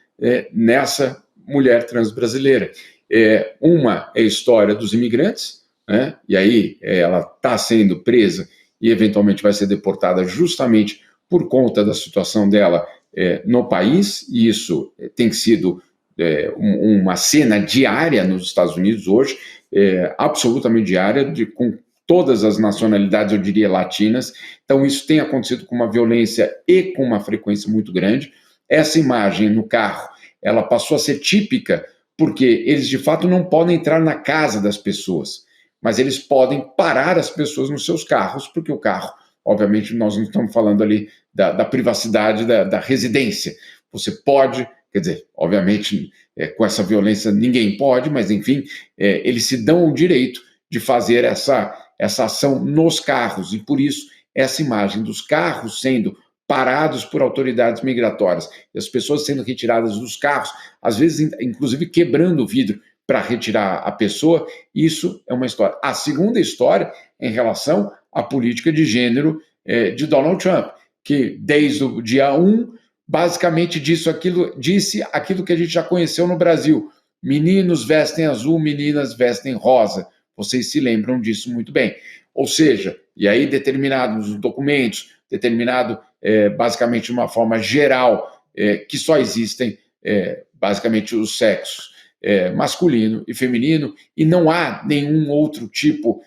nessa mulher trans brasileira. Uma é a história dos imigrantes, né? E aí ela está sendo presa e eventualmente vai ser deportada justamente por conta da situação dela no país, e isso tem sido uma cena diária nos Estados Unidos hoje, absolutamente diária, com todas as nacionalidades, eu diria, latinas. Então, isso tem acontecido com uma violência e com uma frequência muito grande. Essa imagem no carro, ela passou a ser típica porque eles, de fato, não podem entrar na casa das pessoas, mas eles podem parar as pessoas nos seus carros, porque o carro, obviamente, nós não estamos falando ali da privacidade da residência. Você pode, quer dizer, obviamente, com essa violência ninguém pode, mas, enfim, eles se dão o direito de fazer essa ação nos carros, e por isso essa imagem dos carros sendo parados por autoridades migratórias, e as pessoas sendo retiradas dos carros, às vezes inclusive quebrando o vidro para retirar a pessoa, isso é uma história. A segunda história é em relação à política de gênero de Donald Trump, que desde o dia 1 basicamente disse aquilo que a gente já conheceu no Brasil: meninos vestem azul, meninas vestem rosa. Vocês se lembram disso muito bem. Ou seja, e aí determinados documentos, determinado basicamente de uma forma geral, que só existem basicamente os sexos masculino e feminino, e não há nenhum outro tipo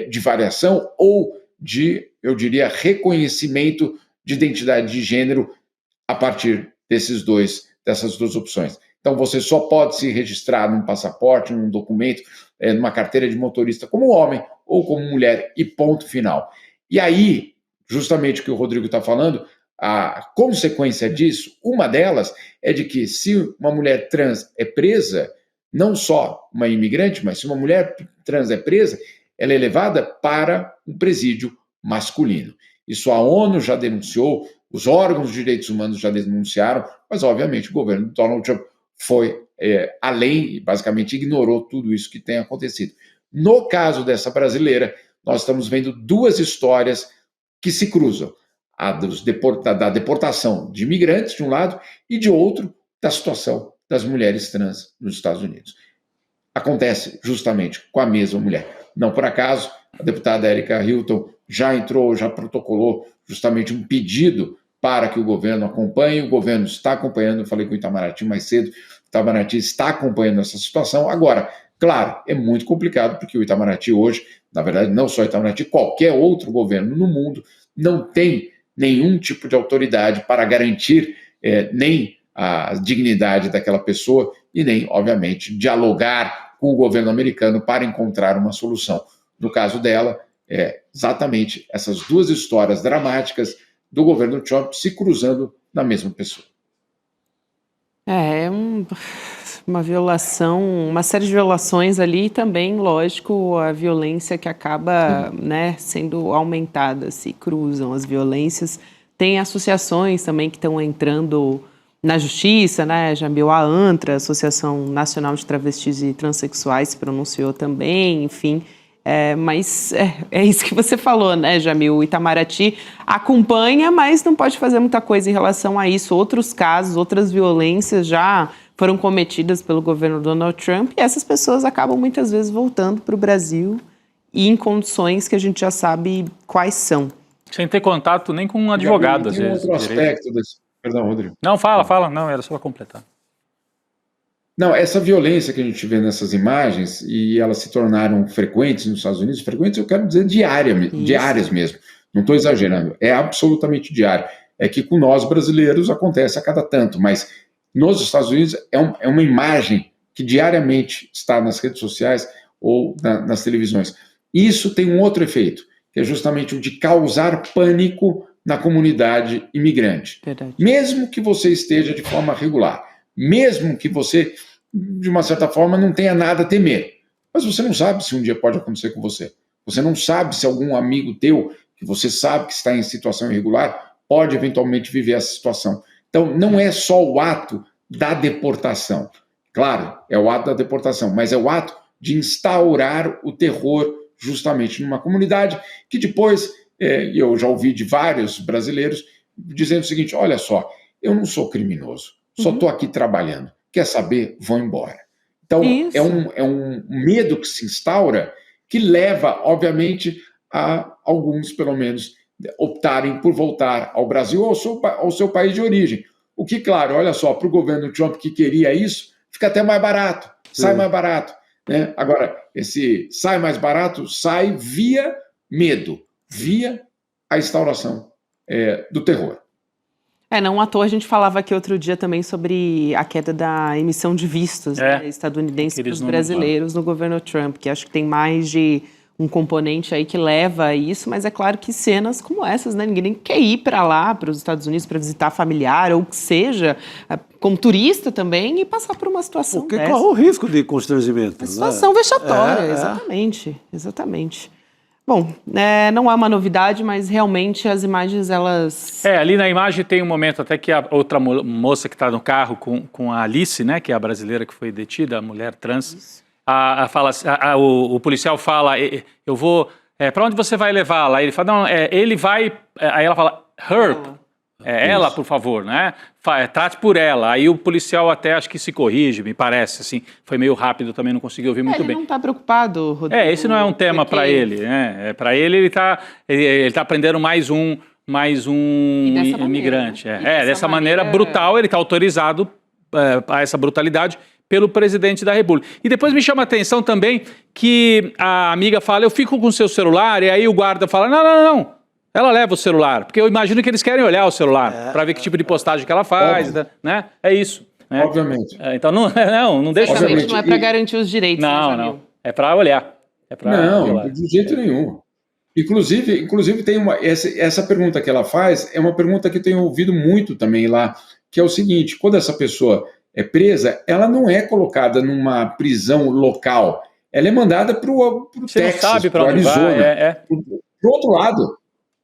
de variação ou de, eu diria, reconhecimento de identidade de gênero a partir dessas duas opções. Então, você só pode se registrar num passaporte, num documento, numa carteira de motorista como homem ou como mulher, e ponto final. E aí, justamente o que o Rodrigo está falando, a consequência disso, uma delas é de que se uma mulher trans é presa, não só uma imigrante, mas se uma mulher trans é presa, ela é levada para um presídio masculino. Isso a ONU já denunciou, os órgãos de direitos humanos já denunciaram, mas obviamente o governo de Donald Trump foi além e basicamente ignorou tudo isso que tem acontecido. No caso dessa brasileira, nós estamos vendo duas histórias que se cruzam: a da deportação de imigrantes, de um lado, e de outro, da situação das mulheres trans nos Estados Unidos. Acontece justamente com a mesma mulher. Não por acaso, a deputada Erika Hilton já protocolou justamente um pedido para que o governo acompanhe. O governo está acompanhando, eu falei com o Itamaraty mais cedo, o Itamaraty está acompanhando essa situação. Agora, claro, é muito complicado, porque o Itamaraty hoje, na verdade, não só o Itamaraty, qualquer outro governo no mundo não tem nenhum tipo de autoridade para garantir nem a dignidade daquela pessoa e nem, obviamente, dialogar com o governo americano para encontrar uma solução. no caso dela, é exatamente essas duas histórias dramáticas do governo Trump se cruzando na mesma pessoa. Uma violação, uma série de violações ali e também, lógico, a violência que acaba, né, sendo aumentada, se cruzam as violências. Tem associações também que estão entrando na justiça, né, Jamil, a ANTRA, Associação Nacional de Travestis e Transsexuais, se pronunciou também, enfim. Mas é isso que você falou, né, Jamil? O Itamaraty acompanha, mas não pode fazer muita coisa em relação a isso. Outros casos, outras violências já foram cometidas pelo governo Donald Trump e essas pessoas acabam muitas vezes voltando para o Brasil e em condições que a gente já sabe quais são. Sem ter contato nem com um advogado, às vezes. Outro aspecto desse... Perdão, Rodrigo. Não, fala. Não, era só para completar. Não, essa violência que a gente vê nessas imagens, e elas se tornaram frequentes nos Estados Unidos, frequentes eu quero dizer diárias mesmo, não estou exagerando, é absolutamente diário. É que com nós brasileiros acontece a cada tanto, mas nos Estados Unidos é uma imagem que diariamente está nas redes sociais ou nas televisões. Isso tem um outro efeito, que é justamente o de causar pânico na comunidade imigrante. Verdade. Mesmo que você esteja de forma regular, mesmo que você, de uma certa forma, não tenha nada a temer. Mas você não sabe se um dia pode acontecer com você. Você não sabe se algum amigo teu, que você sabe que está em situação irregular, pode eventualmente viver essa situação. Então, não é só o ato da deportação. Claro, é o ato da deportação, mas é o ato de instaurar o terror justamente numa comunidade que depois, eu já ouvi de vários brasileiros dizendo o seguinte, olha só, eu não sou criminoso. Só estou aqui trabalhando. Quer saber? Vou embora. Então, é um medo que se instaura que leva, obviamente, a alguns, pelo menos, optarem por voltar ao Brasil ou ao seu país de origem. O que, claro, olha só, para o governo Trump que queria isso, fica até mais barato, sai mais barato. Né? Agora, esse sai mais barato sai via medo, via a instauração do terror. Não à toa a gente falava aqui outro dia também sobre a queda da emissão de vistos estadunidenses para os brasileiros no governo Trump, que acho que tem mais de um componente aí que leva a isso, mas é claro que cenas como essas, né? Ninguém nem quer ir para lá, para os Estados Unidos, para visitar familiar, ou que seja, como turista também, e passar por uma situação Porque dessa. corre o risco de constrangimento. Uma situação vexatória, exatamente. Bom, não é uma novidade, mas realmente as imagens, elas... Ali na imagem tem um momento até que a outra moça que está no carro com a Alice, né, que é a brasileira que foi detida, a mulher trans, o policial fala, eu vou... para onde você vai levá-la? Ele fala, não, ele vai... Aí ela fala, her, ela, por favor, né? Trate por ela. Aí o policial até acho que se corrige, me parece, assim. Foi meio rápido, também não consegui ouvir muito bem. Ele não está preocupado, Rodrigo. Esse não é um tema para ele, né? Para ele tá aprendendo mais um imigrante. Dessa maneira brutal, ele está autorizado a essa brutalidade pelo presidente da República. E depois me chama a atenção também que a amiga fala, eu fico com o seu celular, e aí o guarda fala, não. Ela leva o celular, porque eu imagino que eles querem olhar o celular para ver que tipo de postagem que ela faz, né? É isso. Né? Obviamente. Então não deixa... Obviamente não é para garantir os direitos. Não. É para olhar. Não, de jeito nenhum. Inclusive tem essa pergunta que ela faz, é uma pergunta que eu tenho ouvido muito também lá, que é o seguinte, quando essa pessoa é presa, ela não é colocada numa prisão local, ela é mandada para o Texas, para o Arizona, para o outro lado,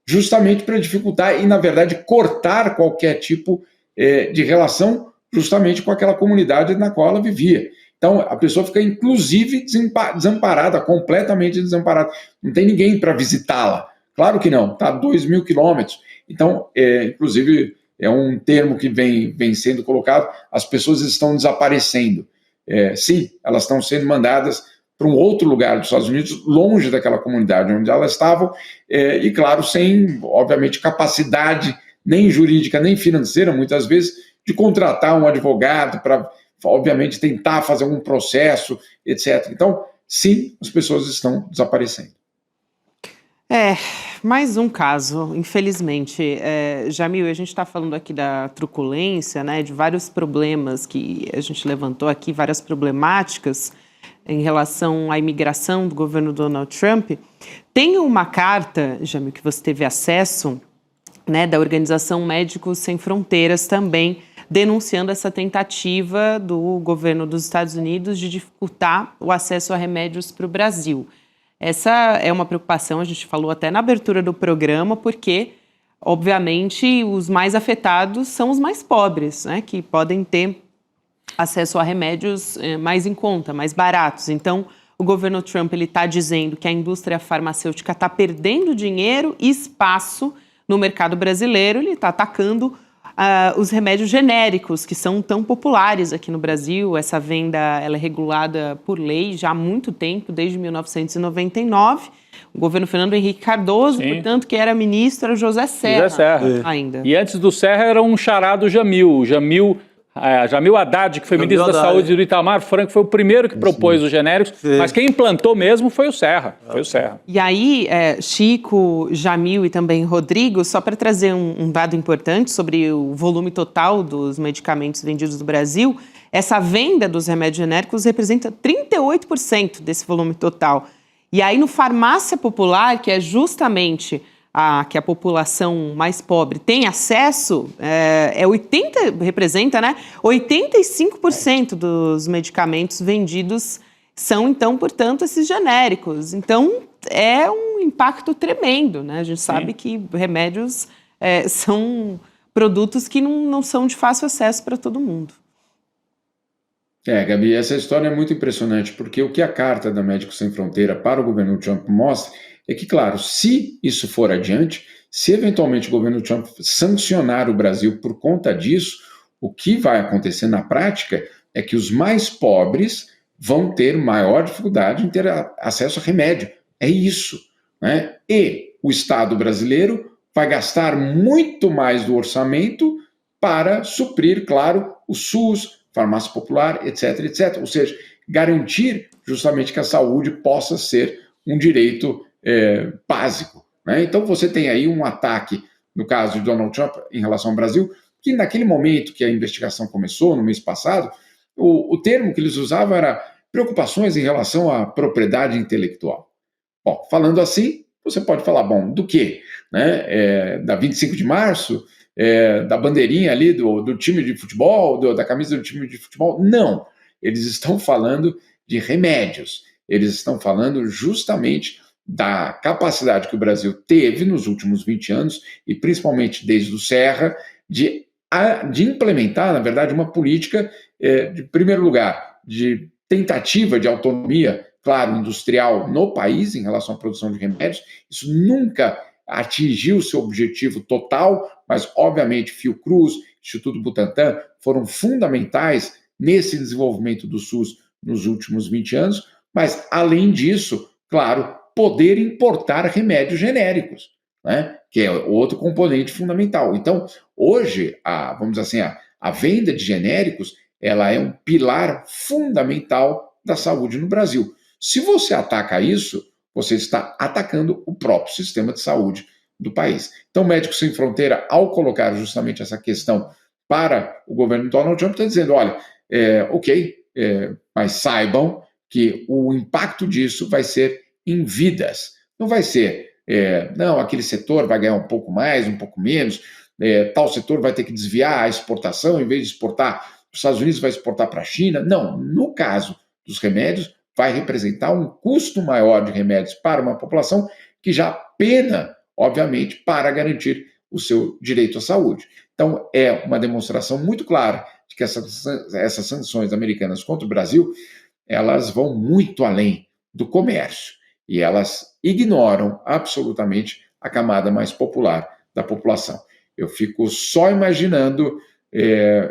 justamente para dificultar e, na verdade, cortar qualquer tipo de relação justamente com aquela comunidade na qual ela vivia. Então, a pessoa fica, inclusive, desamparada, completamente desamparada. Não tem ninguém para visitá-la. Claro que não, está a 2.000 quilômetros. Então, inclusive, é um termo que vem sendo colocado, as pessoas estão desaparecendo. Sim, elas estão sendo mandadas para um outro lugar dos Estados Unidos, longe daquela comunidade onde elas estavam, e, claro, sem, obviamente, capacidade nem jurídica, nem financeira, muitas vezes, de contratar um advogado para, obviamente, tentar fazer algum processo, etc. Então, sim, as pessoas estão desaparecendo. Mais um caso, infelizmente. Jamil, a gente está falando aqui da truculência, né, de vários problemas que a gente levantou aqui, várias problemáticas. em relação à imigração do governo Donald Trump. Tem uma carta, Jamil, que você teve acesso, né, da Organização Médicos Sem Fronteiras também, denunciando essa tentativa do governo dos Estados Unidos de dificultar o acesso a remédios para o Brasil. Essa é uma preocupação, a gente falou até na abertura do programa, porque, obviamente, os mais afetados são os mais pobres, né, que podem ter acesso a remédios mais em conta, mais baratos. Então, o governo Trump está dizendo que a indústria farmacêutica está perdendo dinheiro e espaço no mercado brasileiro. Ele está atacando os remédios genéricos, que são tão populares aqui no Brasil. Essa venda ela é regulada por lei já há muito tempo, desde 1999. O governo Fernando Henrique Cardoso, Sim. portanto, que era ministro, era José Serra ainda. E antes do Serra era um xará do Jamil Haddad, que foi ministro da Saúde do Itamar Franco, foi o primeiro que propôs os genéricos, mas quem implantou mesmo foi o Serra. E aí, Chico, Jamil e também Rodrigo, só para trazer um dado importante sobre o volume total dos medicamentos vendidos no Brasil, essa venda dos remédios genéricos representa 38% desse volume total. E aí, no Farmácia Popular, que é justamente que a população mais pobre tem acesso, representa, né, 85% dos medicamentos vendidos são, então, portanto, esses genéricos. Então, é um impacto tremendo, né? A gente sabe que remédios são produtos que não são de fácil acesso para todo mundo. Gabi, essa história é muito impressionante, porque o que a carta da Médicos Sem Fronteira para o governo Trump mostra é que, claro, se isso for adiante, se eventualmente o governo Trump sancionar o Brasil por conta disso, o que vai acontecer na prática é que os mais pobres vão ter maior dificuldade em ter acesso a remédio. É isso, né? E o Estado brasileiro vai gastar muito mais do orçamento para suprir, claro, o SUS, farmácia popular, etc, etc. Ou seja, garantir justamente que a saúde possa ser um direito básico, né? Então você tem aí um ataque, no caso de Donald Trump, em relação ao Brasil, que naquele momento que a investigação começou, no mês passado, o termo que eles usavam era preocupações em relação à propriedade intelectual. Bom, falando assim, você pode falar, bom, do quê? Né? Da 25 de março? Da bandeirinha ali do time de futebol, da camisa do time de futebol? Não, eles estão falando de remédios, eles estão falando justamente da capacidade que o Brasil teve nos últimos 20 anos, e principalmente desde o Serra, de implementar, na verdade, uma política, de primeiro lugar, de tentativa de autonomia, claro, industrial no país em relação à produção de remédios. Isso nunca atingiu seu objetivo total, mas, obviamente, Fiocruz, Instituto Butantan, foram fundamentais nesse desenvolvimento do SUS nos últimos 20 anos, mas, além disso, claro, poder importar remédios genéricos, né? Que é outro componente fundamental. Então, hoje, vamos dizer assim, a venda de genéricos, ela é um pilar fundamental da saúde no Brasil. Se você ataca isso, você está atacando o próprio sistema de saúde do país. Então, Médicos Sem Fronteira, ao colocar justamente essa questão para o governo Donald Trump, está dizendo, olha, mas saibam que o impacto disso vai ser em vidas. Não vai ser, aquele setor vai ganhar um pouco mais, um pouco menos, tal setor vai ter que desviar a exportação, em vez de exportar para os Estados Unidos, vai exportar para a China. Não, no caso dos remédios, vai representar um custo maior de remédios para uma população que já pena, obviamente, para garantir o seu direito à saúde. Então, é uma demonstração muito clara de que essas sanções americanas contra o Brasil, elas vão muito além do comércio e elas ignoram absolutamente a camada mais popular da população. Eu fico só imaginando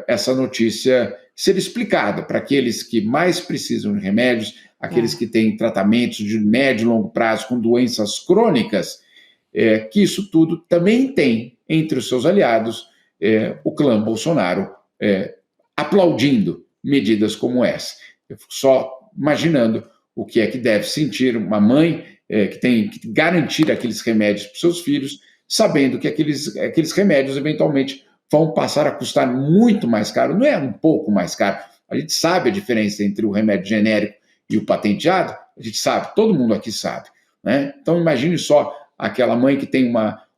essa notícia ser explicada para aqueles que mais precisam de remédios, aqueles que têm tratamentos de médio e longo prazo com doenças crônicas, que isso tudo também tem entre os seus aliados o clã Bolsonaro aplaudindo medidas como essa. Eu fico só imaginando o que é que deve sentir uma mãe que tem que garantir aqueles remédios para os seus filhos, sabendo que aqueles remédios eventualmente vão passar a custar muito mais caro. Não é um pouco mais caro. A gente sabe a diferença entre o remédio genérico e o patenteado, a gente sabe, todo mundo aqui sabe, né? Então imagine só aquela mãe que tem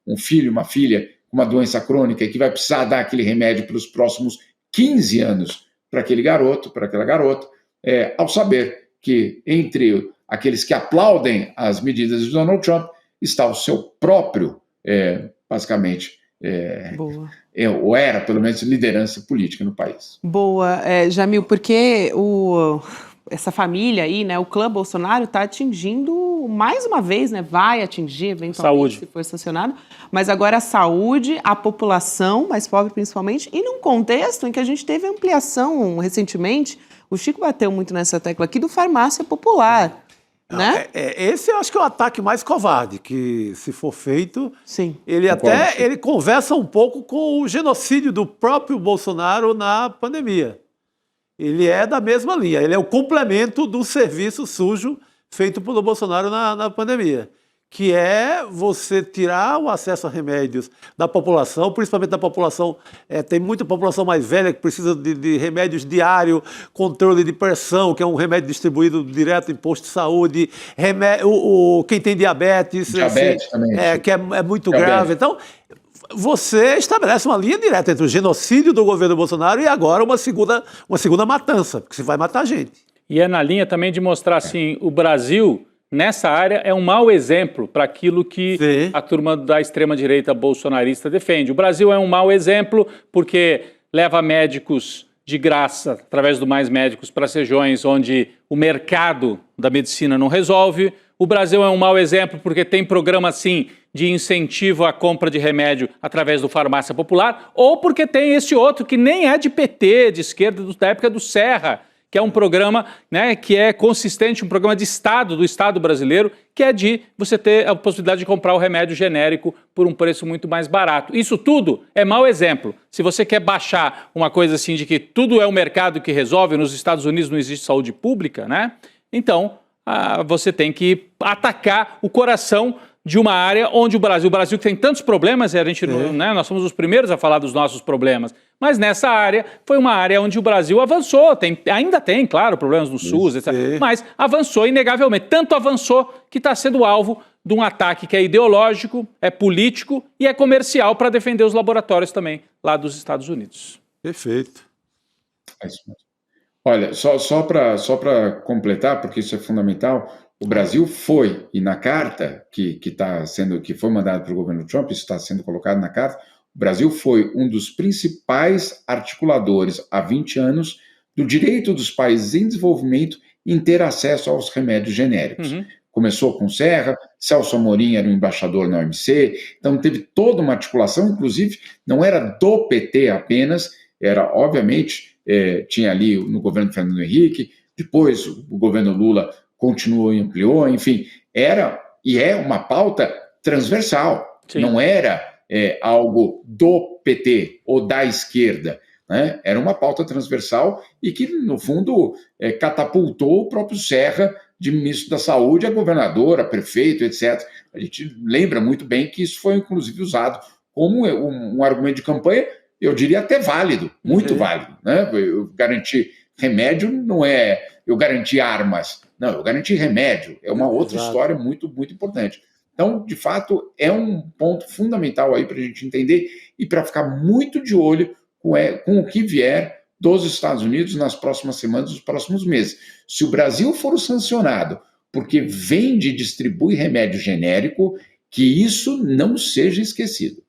um filho, uma filha com uma doença crônica e que vai precisar dar aquele remédio pelos próximos 15 anos para aquele garoto, para aquela garota, ao saber que entre aqueles que aplaudem as medidas de Donald Trump está o seu próprio, basicamente, ou era, pelo menos, liderança política no país. Boa. Jamil, porque essa família aí, né, o clã Bolsonaro está atingindo mais uma vez, né, vai atingir eventualmente se for sancionado, mas agora a saúde, a população mais pobre principalmente, e num contexto em que a gente teve ampliação recentemente, o Chico bateu muito nessa tecla aqui, do farmácia popular. Né? Esse eu acho que é o ataque mais covarde, que se for feito, sim, ele conversa um pouco com o genocídio do próprio Bolsonaro na pandemia. Ele é da mesma linha, ele é o complemento do serviço sujo feito pelo Bolsonaro na pandemia, que é você tirar o acesso a remédios da população, principalmente da população, tem muita população mais velha que precisa de remédios diários, controle de pressão, que é um remédio distribuído direto em posto de saúde, quem tem diabetes também, que é muito grave. Então, você estabelece uma linha direta entre o genocídio do governo Bolsonaro e agora uma segunda matança, porque você vai matar gente. E é na linha também de mostrar assim, o Brasil, nessa área, é um mau exemplo para aquilo que a turma da extrema-direita bolsonarista defende. O Brasil é um mau exemplo porque leva médicos de graça, através do Mais Médicos, para regiões onde o mercado da medicina não resolve. O Brasil é um mau exemplo porque tem programa, sim, de incentivo à compra de remédio através do farmácia popular, ou porque tem esse outro que nem é de PT, de esquerda, da época do Serra, que é um programa, né, que é consistente, um programa de Estado, do Estado brasileiro, que é de você ter a possibilidade de comprar o remédio genérico por um preço muito mais barato. Isso tudo é mau exemplo. Se você quer baixar uma coisa assim de que tudo é o mercado que resolve, nos Estados Unidos não existe saúde pública, né? Então, você tem que atacar o coração de uma área onde o Brasil que tem tantos problemas, e a gente, né, nós somos os primeiros a falar dos nossos problemas, mas nessa área foi uma área onde o Brasil avançou, ainda tem, claro, problemas no SUS, etc., mas avançou inegavelmente, tanto avançou que está sendo alvo de um ataque que é ideológico, é político e é comercial para defender os laboratórios também lá dos Estados Unidos. Perfeito. É isso mesmo. Olha, só para completar, porque isso é fundamental, o Brasil foi, e na carta que foi mandada pelo governo Trump, isso está sendo colocado na carta, o Brasil foi um dos principais articuladores há 20 anos do direito dos países em desenvolvimento em ter acesso aos remédios genéricos. Começou com Serra, Celso Amorim era o embaixador na OMC, então teve toda uma articulação, inclusive não era do PT apenas, era, obviamente, tinha ali no governo Fernando Henrique, depois o governo Lula continuou e ampliou, enfim, era e é uma pauta transversal, não era algo do PT ou da esquerda, né? Era uma pauta transversal e que, no fundo, catapultou o próprio Serra de ministro da Saúde a governador, a prefeito, etc. A gente lembra muito bem que isso foi, inclusive, usado como um argumento de campanha, eu diria até válido, muito válido, né? Eu garantir remédio não é eu garantir armas, não, eu garantir remédio, é uma outra história muito, muito importante. Então, de fato, é um ponto fundamental aí para a gente entender e para ficar muito de olho com o que vier dos Estados Unidos nas próximas semanas, nos próximos meses. Se o Brasil for sancionado porque vende e distribui remédio genérico, que isso não seja esquecido.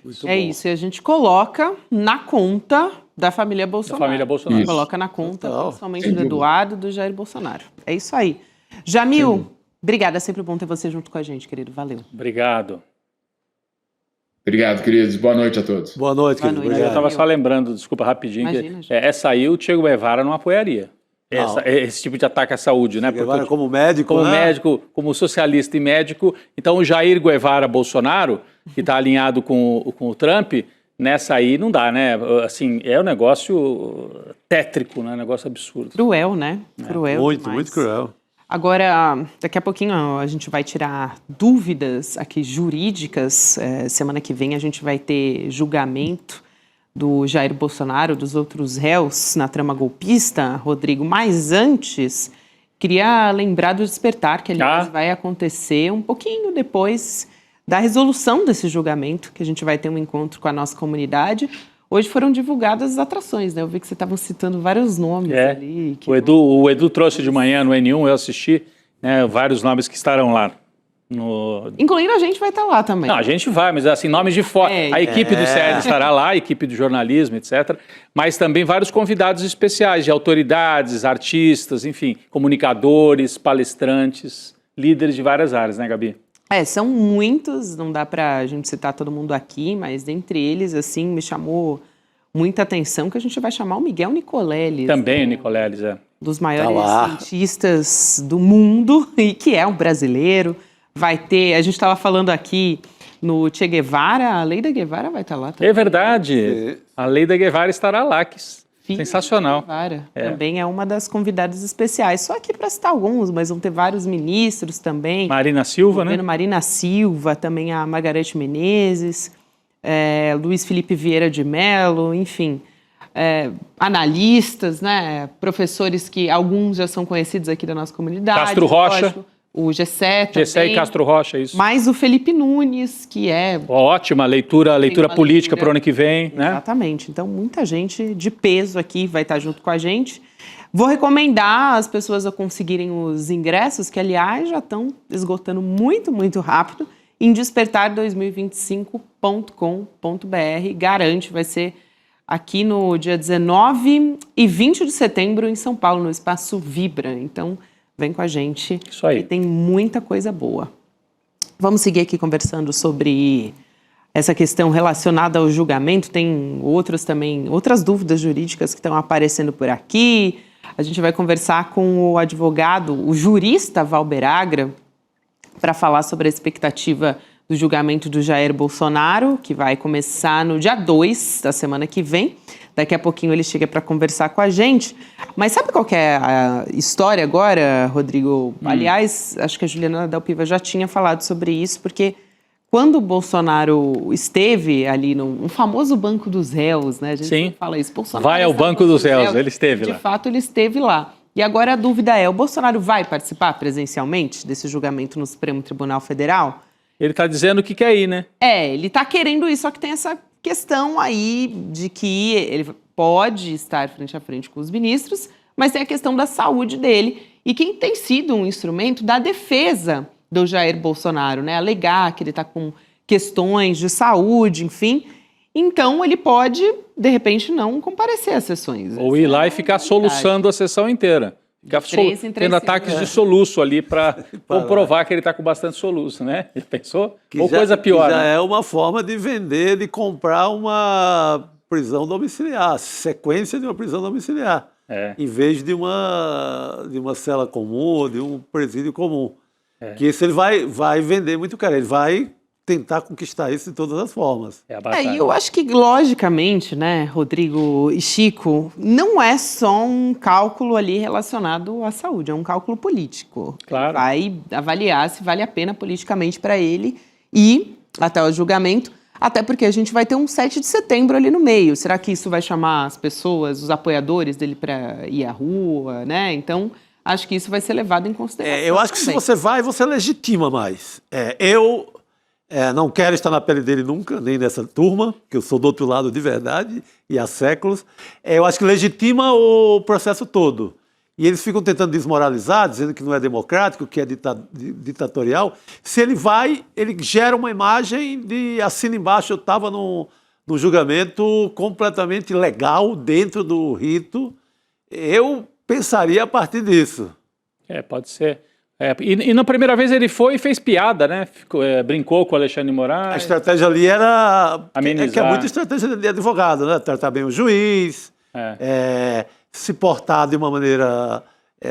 Isso, e a gente coloca na conta da família Bolsonaro. Da família Bolsonaro. Isso. Coloca na conta, principalmente do Eduardo e do Jair Bolsonaro. É isso aí. Jamil, obrigada, é sempre bom ter você junto com a gente, querido. Valeu. Obrigado. Obrigado, queridos. Boa noite a todos. Boa noite, querido. Boa noite. Eu estava só lembrando, desculpa, rapidinho, Imagina, que essa aí o Che Guevara não apoiaria. Esse tipo de ataque à saúde, né? Guevara como médico, como né? médico, como socialista e médico. Então, o Jair Guevara Bolsonaro, que está alinhado com o Trump, nessa aí não dá, né? Assim, é um negócio tétrico, né? Um negócio absurdo. Cruel, né? Cruel muito, demais. muito cruel. Agora, daqui a pouquinho a gente vai tirar dúvidas aqui jurídicas. Semana que vem a gente vai ter julgamento do Jair Bolsonaro, dos outros réus na trama golpista, Rodrigo. Mas antes, queria lembrar do despertar, que aliás vai acontecer um pouquinho depois da resolução desse julgamento, que a gente vai ter um encontro com a nossa comunidade. Hoje foram divulgadas as atrações, né? Eu vi que você estavam citando vários nomes ali. O Edu trouxe de manhã no N1, eu assisti, né, vários nomes que estarão lá. Incluindo a gente vai estar lá também. Não, a gente vai, mas assim, nomes de fora. A equipe do CL estará lá, a equipe do jornalismo, etc. Mas também vários convidados especiais, de autoridades, artistas, enfim, comunicadores, palestrantes, líderes de várias áreas, né, Gabi? São muitos, não dá pra gente citar todo mundo aqui, mas dentre eles, assim, me chamou muita atenção que a gente vai chamar o Miguel Nicoleles. Também o Nicoleles, dos maiores cientistas do mundo, e que é um brasileiro. Vai ter, a gente estava falando aqui no Che Guevara, a Leida Guevara vai estar lá também. É verdade, a Leida Guevara estará lá, que sensacional. Guevara, também é uma das convidadas especiais, só aqui para citar alguns, mas vão ter vários ministros também. Marina Silva, né? Marina Silva, também a Margarete Menezes, Luiz Felipe Vieira de Mello, enfim, analistas, né? Professores que alguns já são conhecidos aqui da nossa comunidade. Castro Rocha. Lógico, o Gessé também. Gessé e Castro Rocha, isso. Mais o Felipe Nunes, que é... Ótima leitura política para o ano que vem, né? Exatamente. Então, muita gente de peso aqui vai estar junto com a gente. Vou recomendar as pessoas a conseguirem os ingressos, que, aliás, já estão esgotando muito, muito rápido, em despertar2025.com.br. Garante, vai ser aqui no dia 19 e 20 de setembro em São Paulo, no Espaço Vibra. Então, vem com a gente. Isso aí. Tem muita coisa boa. Vamos seguir aqui conversando sobre essa questão relacionada ao julgamento. Tem outras dúvidas jurídicas que estão aparecendo por aqui. A gente vai conversar com o advogado, o jurista Valber Agra, para falar sobre a expectativa do julgamento do Jair Bolsonaro, que vai começar no dia 2 da semana que vem. Daqui a pouquinho ele chega para conversar com a gente. Mas sabe qual que é a história agora, Rodrigo? Aliás, acho que a Juliana Dalpiva já tinha falado sobre isso, porque quando o Bolsonaro esteve ali no famoso banco dos réus, né? A gente Sim. fala isso. Bolsonaro vai ao banco dos réus, ele esteve lá. De fato, ele esteve lá. E agora a dúvida é, o Bolsonaro vai participar presencialmente desse julgamento no Supremo Tribunal Federal? Ele está dizendo que quer ir, né? Ele está querendo ir, só que tem essa questão aí de que ele pode estar frente a frente com os ministros, mas tem a questão da saúde dele. E quem tem sido um instrumento da defesa do Jair Bolsonaro, né? Alegar que ele está com questões de saúde, enfim. Então, ele pode, de repente, não comparecer às sessões. Ou ir lá e ficar soluçando a sessão inteira. Ficar tendo ataques de soluço ali para comprovar que ele está com bastante soluço, né? Já pensou? Ou coisa pior. Já né? é uma forma de vender, de comprar uma prisão domiciliar, sequência de uma prisão domiciliar, em vez de uma cela comum ou de um presídio comum. Que isso ele vai vender muito caro, ele vai tentar conquistar isso de todas as formas. E eu acho que, logicamente, né, Rodrigo e Chico, não é só um cálculo ali relacionado à saúde, é um cálculo político. Claro. Vai avaliar se vale a pena politicamente para ele ir até o julgamento, até porque a gente vai ter um 7 de setembro ali no meio. Será que isso vai chamar as pessoas, os apoiadores dele para ir à rua, né? Então, acho que isso vai ser levado em consideração. Eu acho que se você vai, você legitima mais. Eu não quero estar na pele dele nunca, nem nessa turma, que eu sou do outro lado de verdade, e há séculos. Eu acho que legitima o processo todo. E eles ficam tentando desmoralizar, dizendo que não é democrático, que é ditatorial. Se ele vai, ele gera uma imagem de assina embaixo, eu estava no julgamento completamente legal, dentro do rito. Eu pensaria a partir disso. Pode ser. E na primeira vez ele foi e fez piada, né? Brincou com o Alexandre de Moraes. A estratégia ali era... amenizar. Que é muita estratégia de advogado, né? Tratar bem o juiz, se portar de uma maneira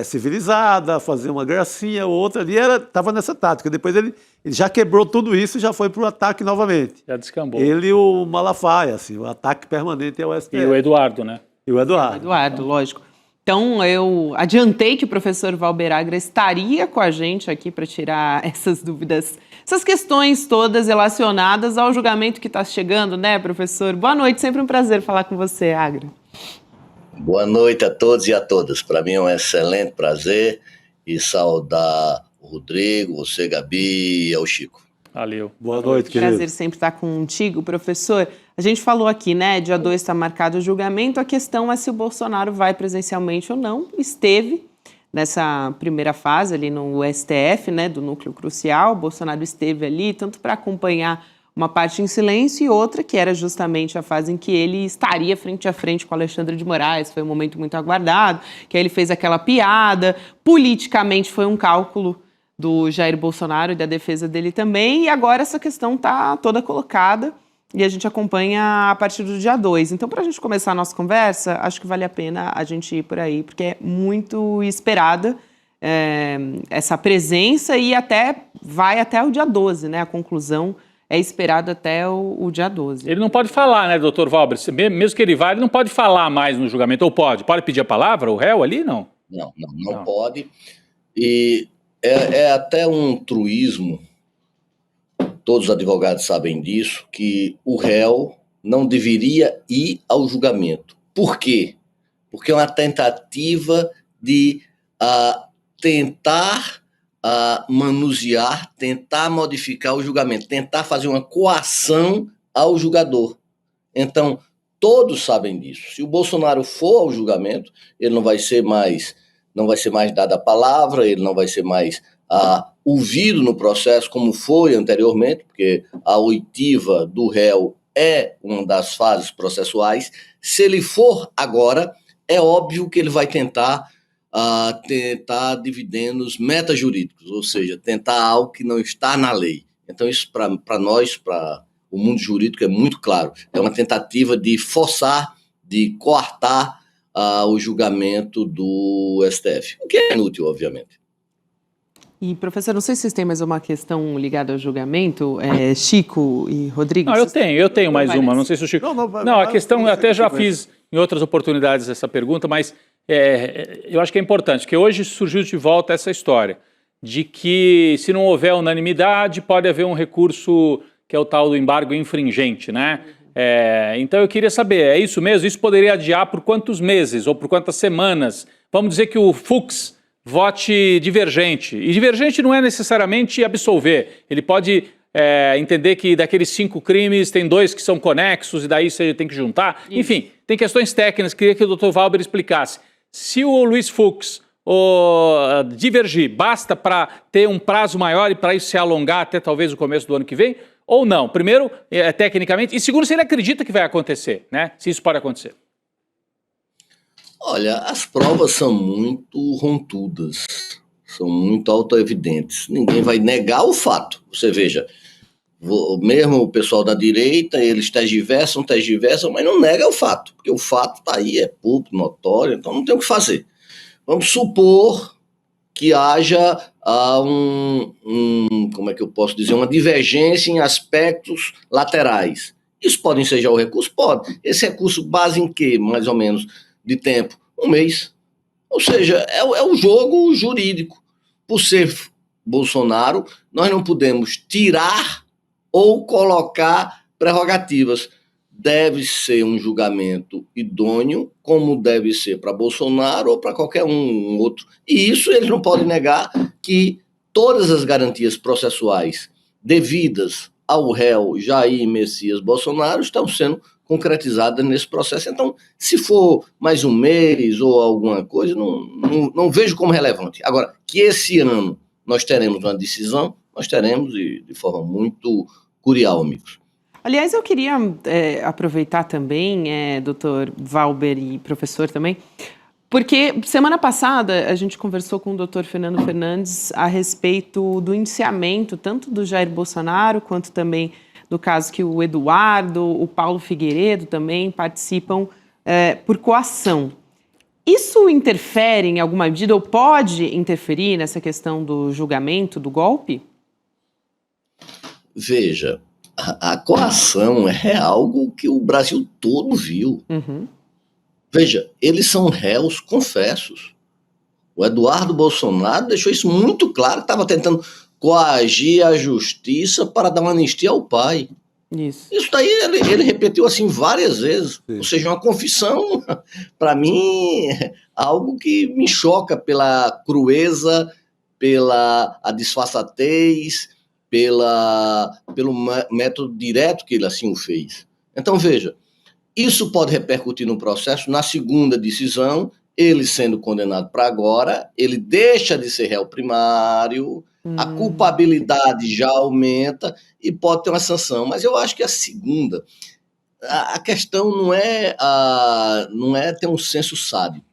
civilizada, fazer uma gracinha ou outra. Ali estava nessa tática. Depois ele já quebrou tudo isso e já foi para o ataque novamente. Já descambou. Ele e o Malafaia, assim, o ataque permanente ao STF. E o Eduardo, né? E o Eduardo. Eduardo, lógico. Então, eu adiantei que o professor Valber Agra estaria com a gente aqui para tirar essas dúvidas, essas questões todas relacionadas ao julgamento que está chegando, né, professor? Boa noite, sempre um prazer falar com você, Agra. Boa noite a todos e a todas. Para mim é um excelente prazer e saudar o Rodrigo, você, Gabi e o Chico. Valeu. Boa noite, querido. Prazer sempre estar contigo, professor. A gente falou aqui, né, dia 2 está marcado o julgamento, a questão é se o Bolsonaro vai presencialmente ou não. Esteve nessa primeira fase ali no STF, né, do núcleo crucial, o Bolsonaro esteve ali tanto para acompanhar uma parte em silêncio e outra que era justamente a fase em que ele estaria frente a frente com Alexandre de Moraes. Foi um momento muito aguardado, que aí ele fez aquela piada, politicamente foi um cálculo do Jair Bolsonaro e da defesa dele também, e agora essa questão está toda colocada e a gente acompanha a partir do dia 2. Então, para a gente começar a nossa conversa, acho que vale a pena a gente ir por aí, porque é muito esperada essa presença e vai até o dia 12, né? A conclusão é esperada até o dia 12. Ele não pode falar, né, doutor Valber? Mesmo que ele vá, ele não pode falar mais no julgamento, ou pode? Pode pedir a palavra, o réu ali, não? Não pode. E é até um truísmo, todos os advogados sabem disso, que o réu não deveria ir ao julgamento. Por quê? Porque é uma tentativa de tentar manusear, tentar modificar o julgamento, tentar fazer uma coação ao julgador. Então, todos sabem disso. Se o Bolsonaro for ao julgamento, ele não vai ser mais dada a palavra, ele não vai ser mais ouvido no processo como foi anteriormente, porque a oitiva do réu é uma das fases processuais. Se ele for agora, é óbvio que ele vai tentar dividendos metajurídicos, ou seja, tentar algo que não está na lei. Então isso para nós, para o mundo jurídico, é muito claro. É uma tentativa de forçar, de coartar o julgamento do STF, o que é inútil, obviamente. E, professor, não sei se vocês têm mais uma questão ligada ao julgamento, Chico e Rodrigo. Não, eu tenho mais uma, não sei se o Chico... Não, a questão, eu até já fiz em outras oportunidades essa pergunta, mas eu acho que é importante, que hoje surgiu de volta essa história de que se não houver unanimidade, pode haver um recurso que é o tal do embargo infringente, né? Então eu queria saber, é isso mesmo? Isso poderia adiar por quantos meses ou por quantas semanas? Vamos dizer que o Fux vote divergente. E divergente não é necessariamente absolver. Ele pode entender que daqueles 5 crimes tem 2 que são conexos e daí você tem que juntar. Isso. Enfim, tem questões técnicas. Queria que o Dr. Valber explicasse. Se o Luiz Fux divergir, basta para ter um prazo maior e para isso se alongar até talvez o começo do ano que vem? Ou não? Primeiro, tecnicamente, e segundo, se ele acredita que vai acontecer, né? Se isso pode acontecer. Olha, as provas são muito rontudas, são muito autoevidentes. Ninguém vai negar o fato. Você veja, mesmo o pessoal da direita, eles tergiversam, mas não nega o fato, porque o fato está aí, é público, notório, então não tem o que fazer. Vamos supor que haja como é que eu posso dizer, uma divergência em aspectos laterais. Isso pode ensejar o recurso? Pode. Esse recurso base em quê, mais ou menos, de tempo? 1 mês. Ou seja, é o jogo jurídico. Por ser Bolsonaro, nós não podemos tirar ou colocar prerrogativas. Deve ser um julgamento idôneo, como deve ser para Bolsonaro ou para qualquer um outro. E isso eles não podem negar, que todas as garantias processuais devidas ao réu Jair Messias Bolsonaro estão sendo concretizadas nesse processo. Então, se for mais 1 mês ou alguma coisa, não vejo como relevante. Agora, que esse ano nós teremos uma decisão, nós teremos, e de forma muito curial, amigos. Aliás, eu queria aproveitar também, doutor Valber e professor também, porque semana passada a gente conversou com o doutor Fernando Fernandes a respeito do indiciamento tanto do Jair Bolsonaro quanto também do caso que o Eduardo, o Paulo Figueiredo também participam por coação. Isso interfere em alguma medida ou pode interferir nessa questão do julgamento, do golpe? Veja, a coação é algo que o Brasil todo viu. Uhum. Veja, eles são réus confessos. O Eduardo Bolsonaro deixou isso muito claro, que estava tentando coagir a justiça para dar uma anistia ao pai. Isso daí ele repetiu assim várias vezes. Ou seja, uma confissão, para mim, algo que me choca pela crueza, pela a disfarçatez, pelo método direto que ele assim o fez. Então, veja, isso pode repercutir no processo. Na segunda decisão, ele sendo condenado para agora, ele deixa de ser réu primário, a culpabilidade já aumenta e pode ter uma sanção. Mas eu acho que a segunda, a questão não é ter um senso sádico.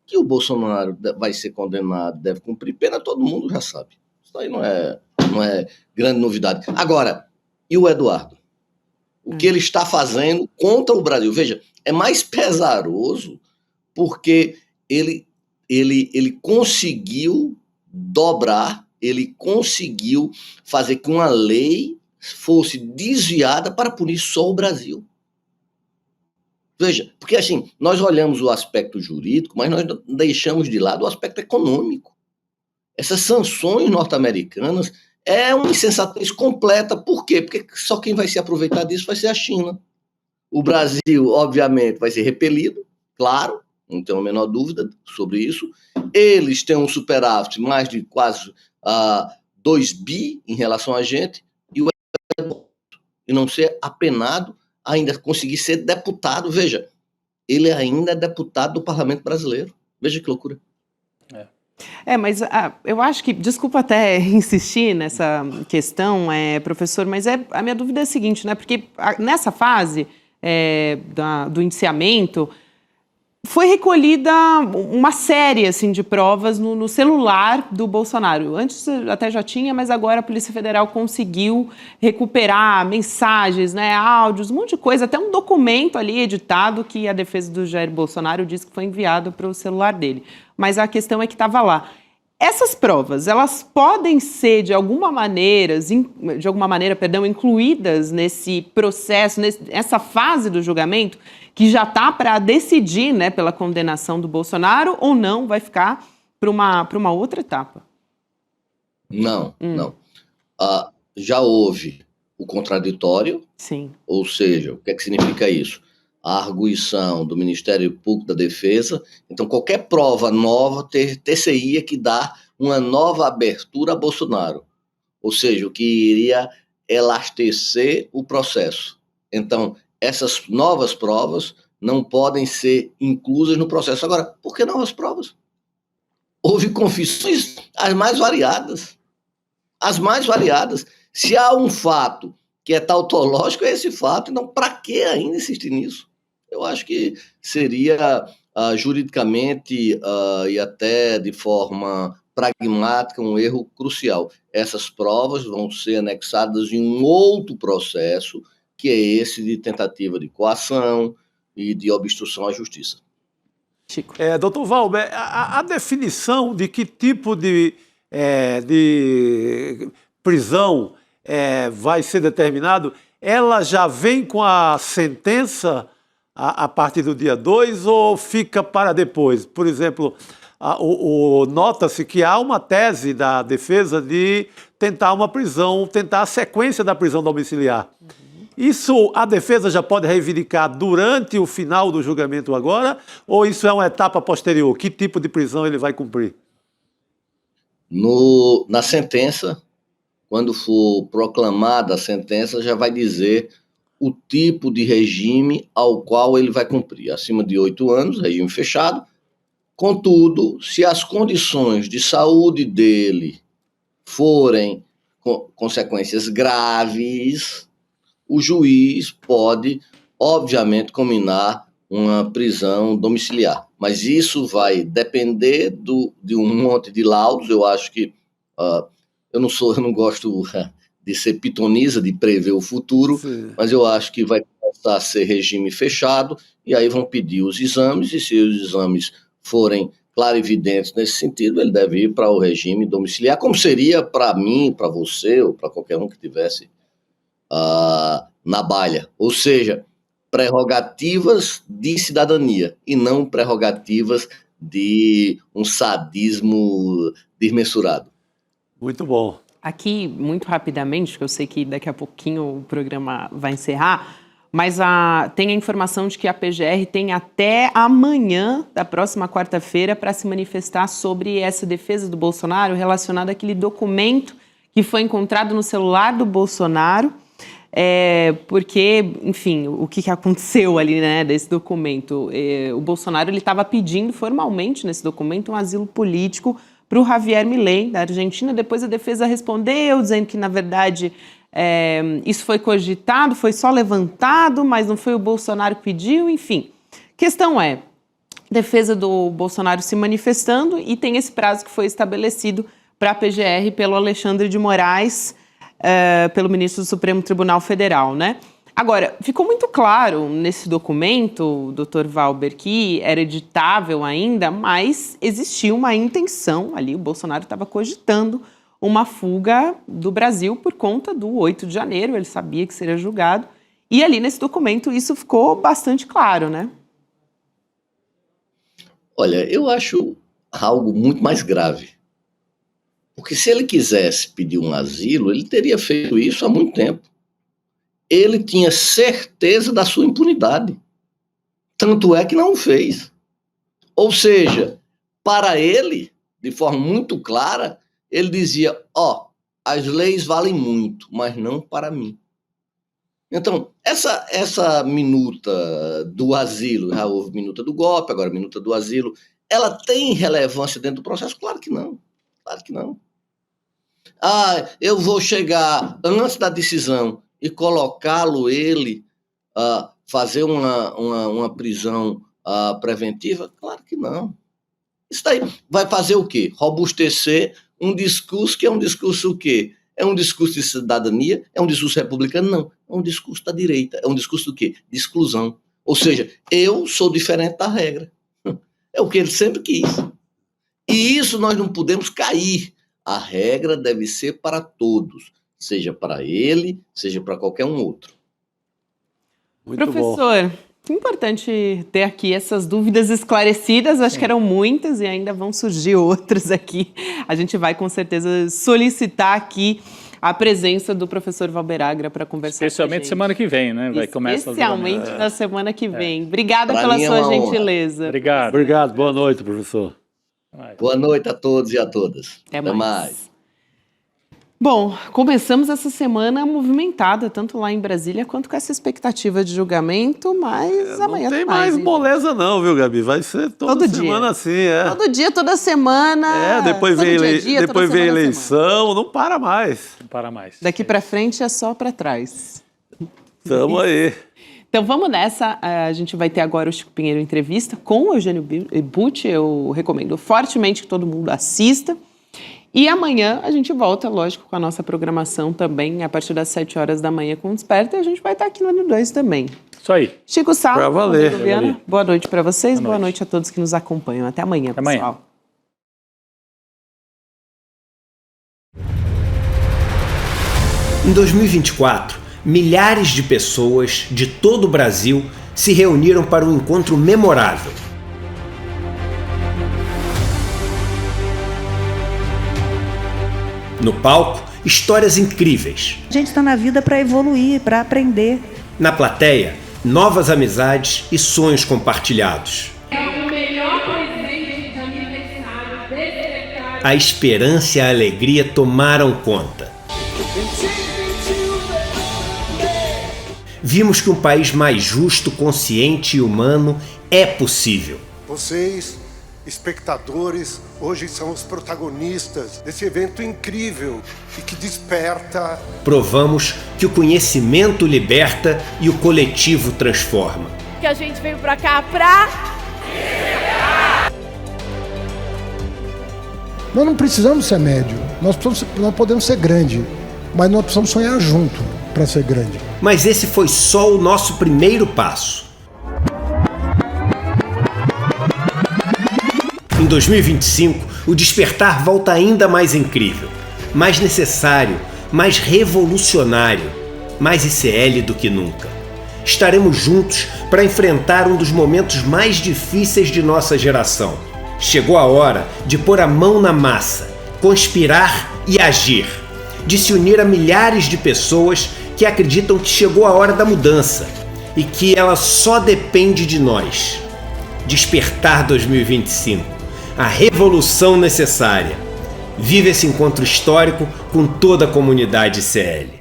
Que o Bolsonaro vai ser condenado, deve cumprir pena, todo mundo já sabe. Isso aí não é grande novidade. Agora, e o Eduardo? O que ele está fazendo contra o Brasil? Veja, é mais pesaroso porque ele conseguiu dobrar, ele conseguiu fazer que uma lei fosse desviada para punir só o Brasil. Veja, porque assim, nós olhamos o aspecto jurídico, mas nós deixamos de lado o aspecto econômico. Essas sanções norte-americanas é uma insensatez completa. Por quê? Porque só quem vai se aproveitar disso vai ser a China. O Brasil, obviamente, vai ser repelido, claro, não tenho a menor dúvida sobre isso. Eles têm um superávit mais de quase 2 bi em relação a gente, e não ser apenado, ainda conseguir ser deputado. Veja, ele ainda é deputado do Parlamento Brasileiro. Veja que loucura. Mas eu acho que, desculpa até insistir nessa questão, professor, mas a minha dúvida é a seguinte, né? Porque nessa fase do indiciamento, foi recolhida uma série assim, de provas no celular do Bolsonaro. Antes até já tinha, mas agora a Polícia Federal conseguiu recuperar mensagens, né, áudios, um monte de coisa, até um documento ali editado que a defesa do Jair Bolsonaro disse que foi enviado para o celular dele. Mas a questão é que estava lá. Essas provas, elas podem ser, de alguma maneira, incluídas nesse processo, nessa fase do julgamento, que já está para decidir, né, pela condenação do Bolsonaro, ou não, vai ficar para uma outra etapa? Não. Já houve o contraditório. Sim. Ou seja, o que é que significa isso? A arguição do Ministério Público da Defesa. Então, qualquer prova nova ter-se-ia que dar uma nova abertura a Bolsonaro. Ou seja, o que iria elastecer o processo. Então, essas novas provas não podem ser inclusas no processo. Agora, por que novas provas? Houve confissões as mais variadas. As mais variadas. Se há um fato que é tautológico, é esse fato. Então, para que ainda insistir nisso? Eu acho que seria juridicamente e até de forma pragmática um erro crucial. Essas provas vão ser anexadas em um outro processo, que é esse de tentativa de coação e de obstrução à justiça. Chico. Doutor Valber, a definição de que tipo de prisão vai ser determinado, ela já vem com a sentença a partir do dia 2 ou fica para depois? Por exemplo, nota-se que há uma tese da defesa de tentar uma prisão, tentar a sequência da prisão domiciliar. Isso a defesa já pode reivindicar durante o final do julgamento agora, ou isso é uma etapa posterior? Que tipo de prisão ele vai cumprir? Na sentença, quando for proclamada a sentença, já vai dizer o tipo de regime ao qual ele vai cumprir. Acima de 8 anos, regime fechado. Contudo, se as condições de saúde dele forem consequências graves, o juiz pode, obviamente, combinar uma prisão domiciliar. Mas isso vai depender de um monte de laudos. Eu acho que eu não gosto de ser pitonisa, de prever o futuro, sim, mas eu acho que vai começar a ser regime fechado, e aí vão pedir os exames, e se os exames forem clarividentes nesse sentido, ele deve ir para o regime domiciliar, como seria para mim, para você, ou para qualquer um que tivesse na balha. Ou seja, prerrogativas de cidadania, e não prerrogativas de um sadismo desmensurado. Muito bom. Aqui, muito rapidamente, porque eu sei que daqui a pouquinho o programa vai encerrar, mas tem a informação de que a PGR tem até amanhã da próxima quarta-feira para se manifestar sobre essa defesa do Bolsonaro relacionada àquele documento que foi encontrado no celular do Bolsonaro, porque, enfim, o que aconteceu ali, né, desse documento? O Bolsonaro estava pedindo formalmente nesse documento um asilo político para o Javier Milei, da Argentina. Depois a defesa respondeu, dizendo que, na verdade, isso foi cogitado, foi só levantado, mas não foi o Bolsonaro que pediu, enfim. Questão é, defesa do Bolsonaro se manifestando e tem esse prazo que foi estabelecido para a PGR pelo Alexandre de Moraes, pelo ministro do Supremo Tribunal Federal, né? Agora, ficou muito claro nesse documento, doutor Valber, que era editável ainda, mas existia uma intenção ali, o Bolsonaro estava cogitando uma fuga do Brasil por conta do 8 de janeiro, ele sabia que seria julgado, e ali nesse documento isso ficou bastante claro, né? Olha, eu acho algo muito mais grave, porque se ele quisesse pedir um asilo, ele teria feito isso há muito tempo. Ele tinha certeza da sua impunidade. Tanto é que não o fez. Ou seja, para ele, de forma muito clara, ele dizia, as leis valem muito, mas não para mim. Então, essa minuta do asilo, já houve minuta do golpe, agora minuta do asilo, ela tem relevância dentro do processo? Claro que não. Claro que não. Eu vou chegar antes da decisão e colocá-lo ele fazer uma prisão preventiva? Claro que não. Isso daí vai fazer o quê? Robustecer um discurso que é um discurso o quê? É um discurso de cidadania? É um discurso republicano? Não. É um discurso da direita. É um discurso do quê? De exclusão. Ou seja, eu sou diferente da regra. É o que ele sempre quis. E isso nós não podemos cair. A regra deve ser para todos. Seja para ele, seja para qualquer um outro. Muito Professor, que importante ter aqui essas dúvidas esclarecidas. Acho que eram muitas e ainda vão surgir outras aqui. A gente vai, com certeza, solicitar aqui a presença do professor Valber Agra para conversar especialmente semana que vem, né? Especialmente na semana que vem. Obrigada pela sua gentileza. Obrigado. Obrigado. Boa noite, professor. Boa noite a todos e a todas. Até mais. Bom, começamos essa semana movimentada, tanto lá em Brasília quanto com essa expectativa de julgamento, mas amanhã não tem mais moleza não, viu, Gabi? Vai ser toda semana assim, Todo dia, toda semana. Depois vem eleição, não para mais. Não para mais. Daqui para frente é só para trás. Tamo aí. Então vamos nessa, a gente vai ter agora o Chico Pinheiro entrevista com o Eugênio Butti, eu recomendo fortemente que todo mundo assista. E amanhã a gente volta, lógico, com a nossa programação também, a partir das 7 horas da manhã com o Desperta, e a gente vai estar aqui no N2 também. Isso aí. Chico Sá, pra valer. Boa noite para vocês, boa noite a todos que nos acompanham. Até amanhã, pessoal. Em 2024, milhares de pessoas de todo o Brasil se reuniram para um encontro memorável. No palco, histórias incríveis. A gente está na vida para evoluir, para aprender. Na plateia, novas amizades e sonhos compartilhados. É o melhor presente de aniversário desse recado. A esperança e a alegria tomaram conta. Vimos que um país mais justo, consciente e humano é possível. Vocês, espectadores, hoje são os protagonistas desse evento incrível e que desperta. Provamos que o conhecimento liberta e o coletivo transforma. Que a gente veio pra cá pra... Nós não precisamos ser médio, nós podemos ser grande, mas nós precisamos sonhar junto para ser grande. Mas esse foi só o nosso primeiro passo. Em 2025, o despertar volta ainda mais incrível, mais necessário, mais revolucionário, mais ICL do que nunca. Estaremos juntos para enfrentar um dos momentos mais difíceis de nossa geração. Chegou a hora de pôr a mão na massa, conspirar e agir. de se unir a milhares de pessoas que acreditam que chegou a hora da mudança e que ela só depende de nós. Despertar 2025, a revolução necessária. Vive esse encontro histórico com toda a comunidade CL.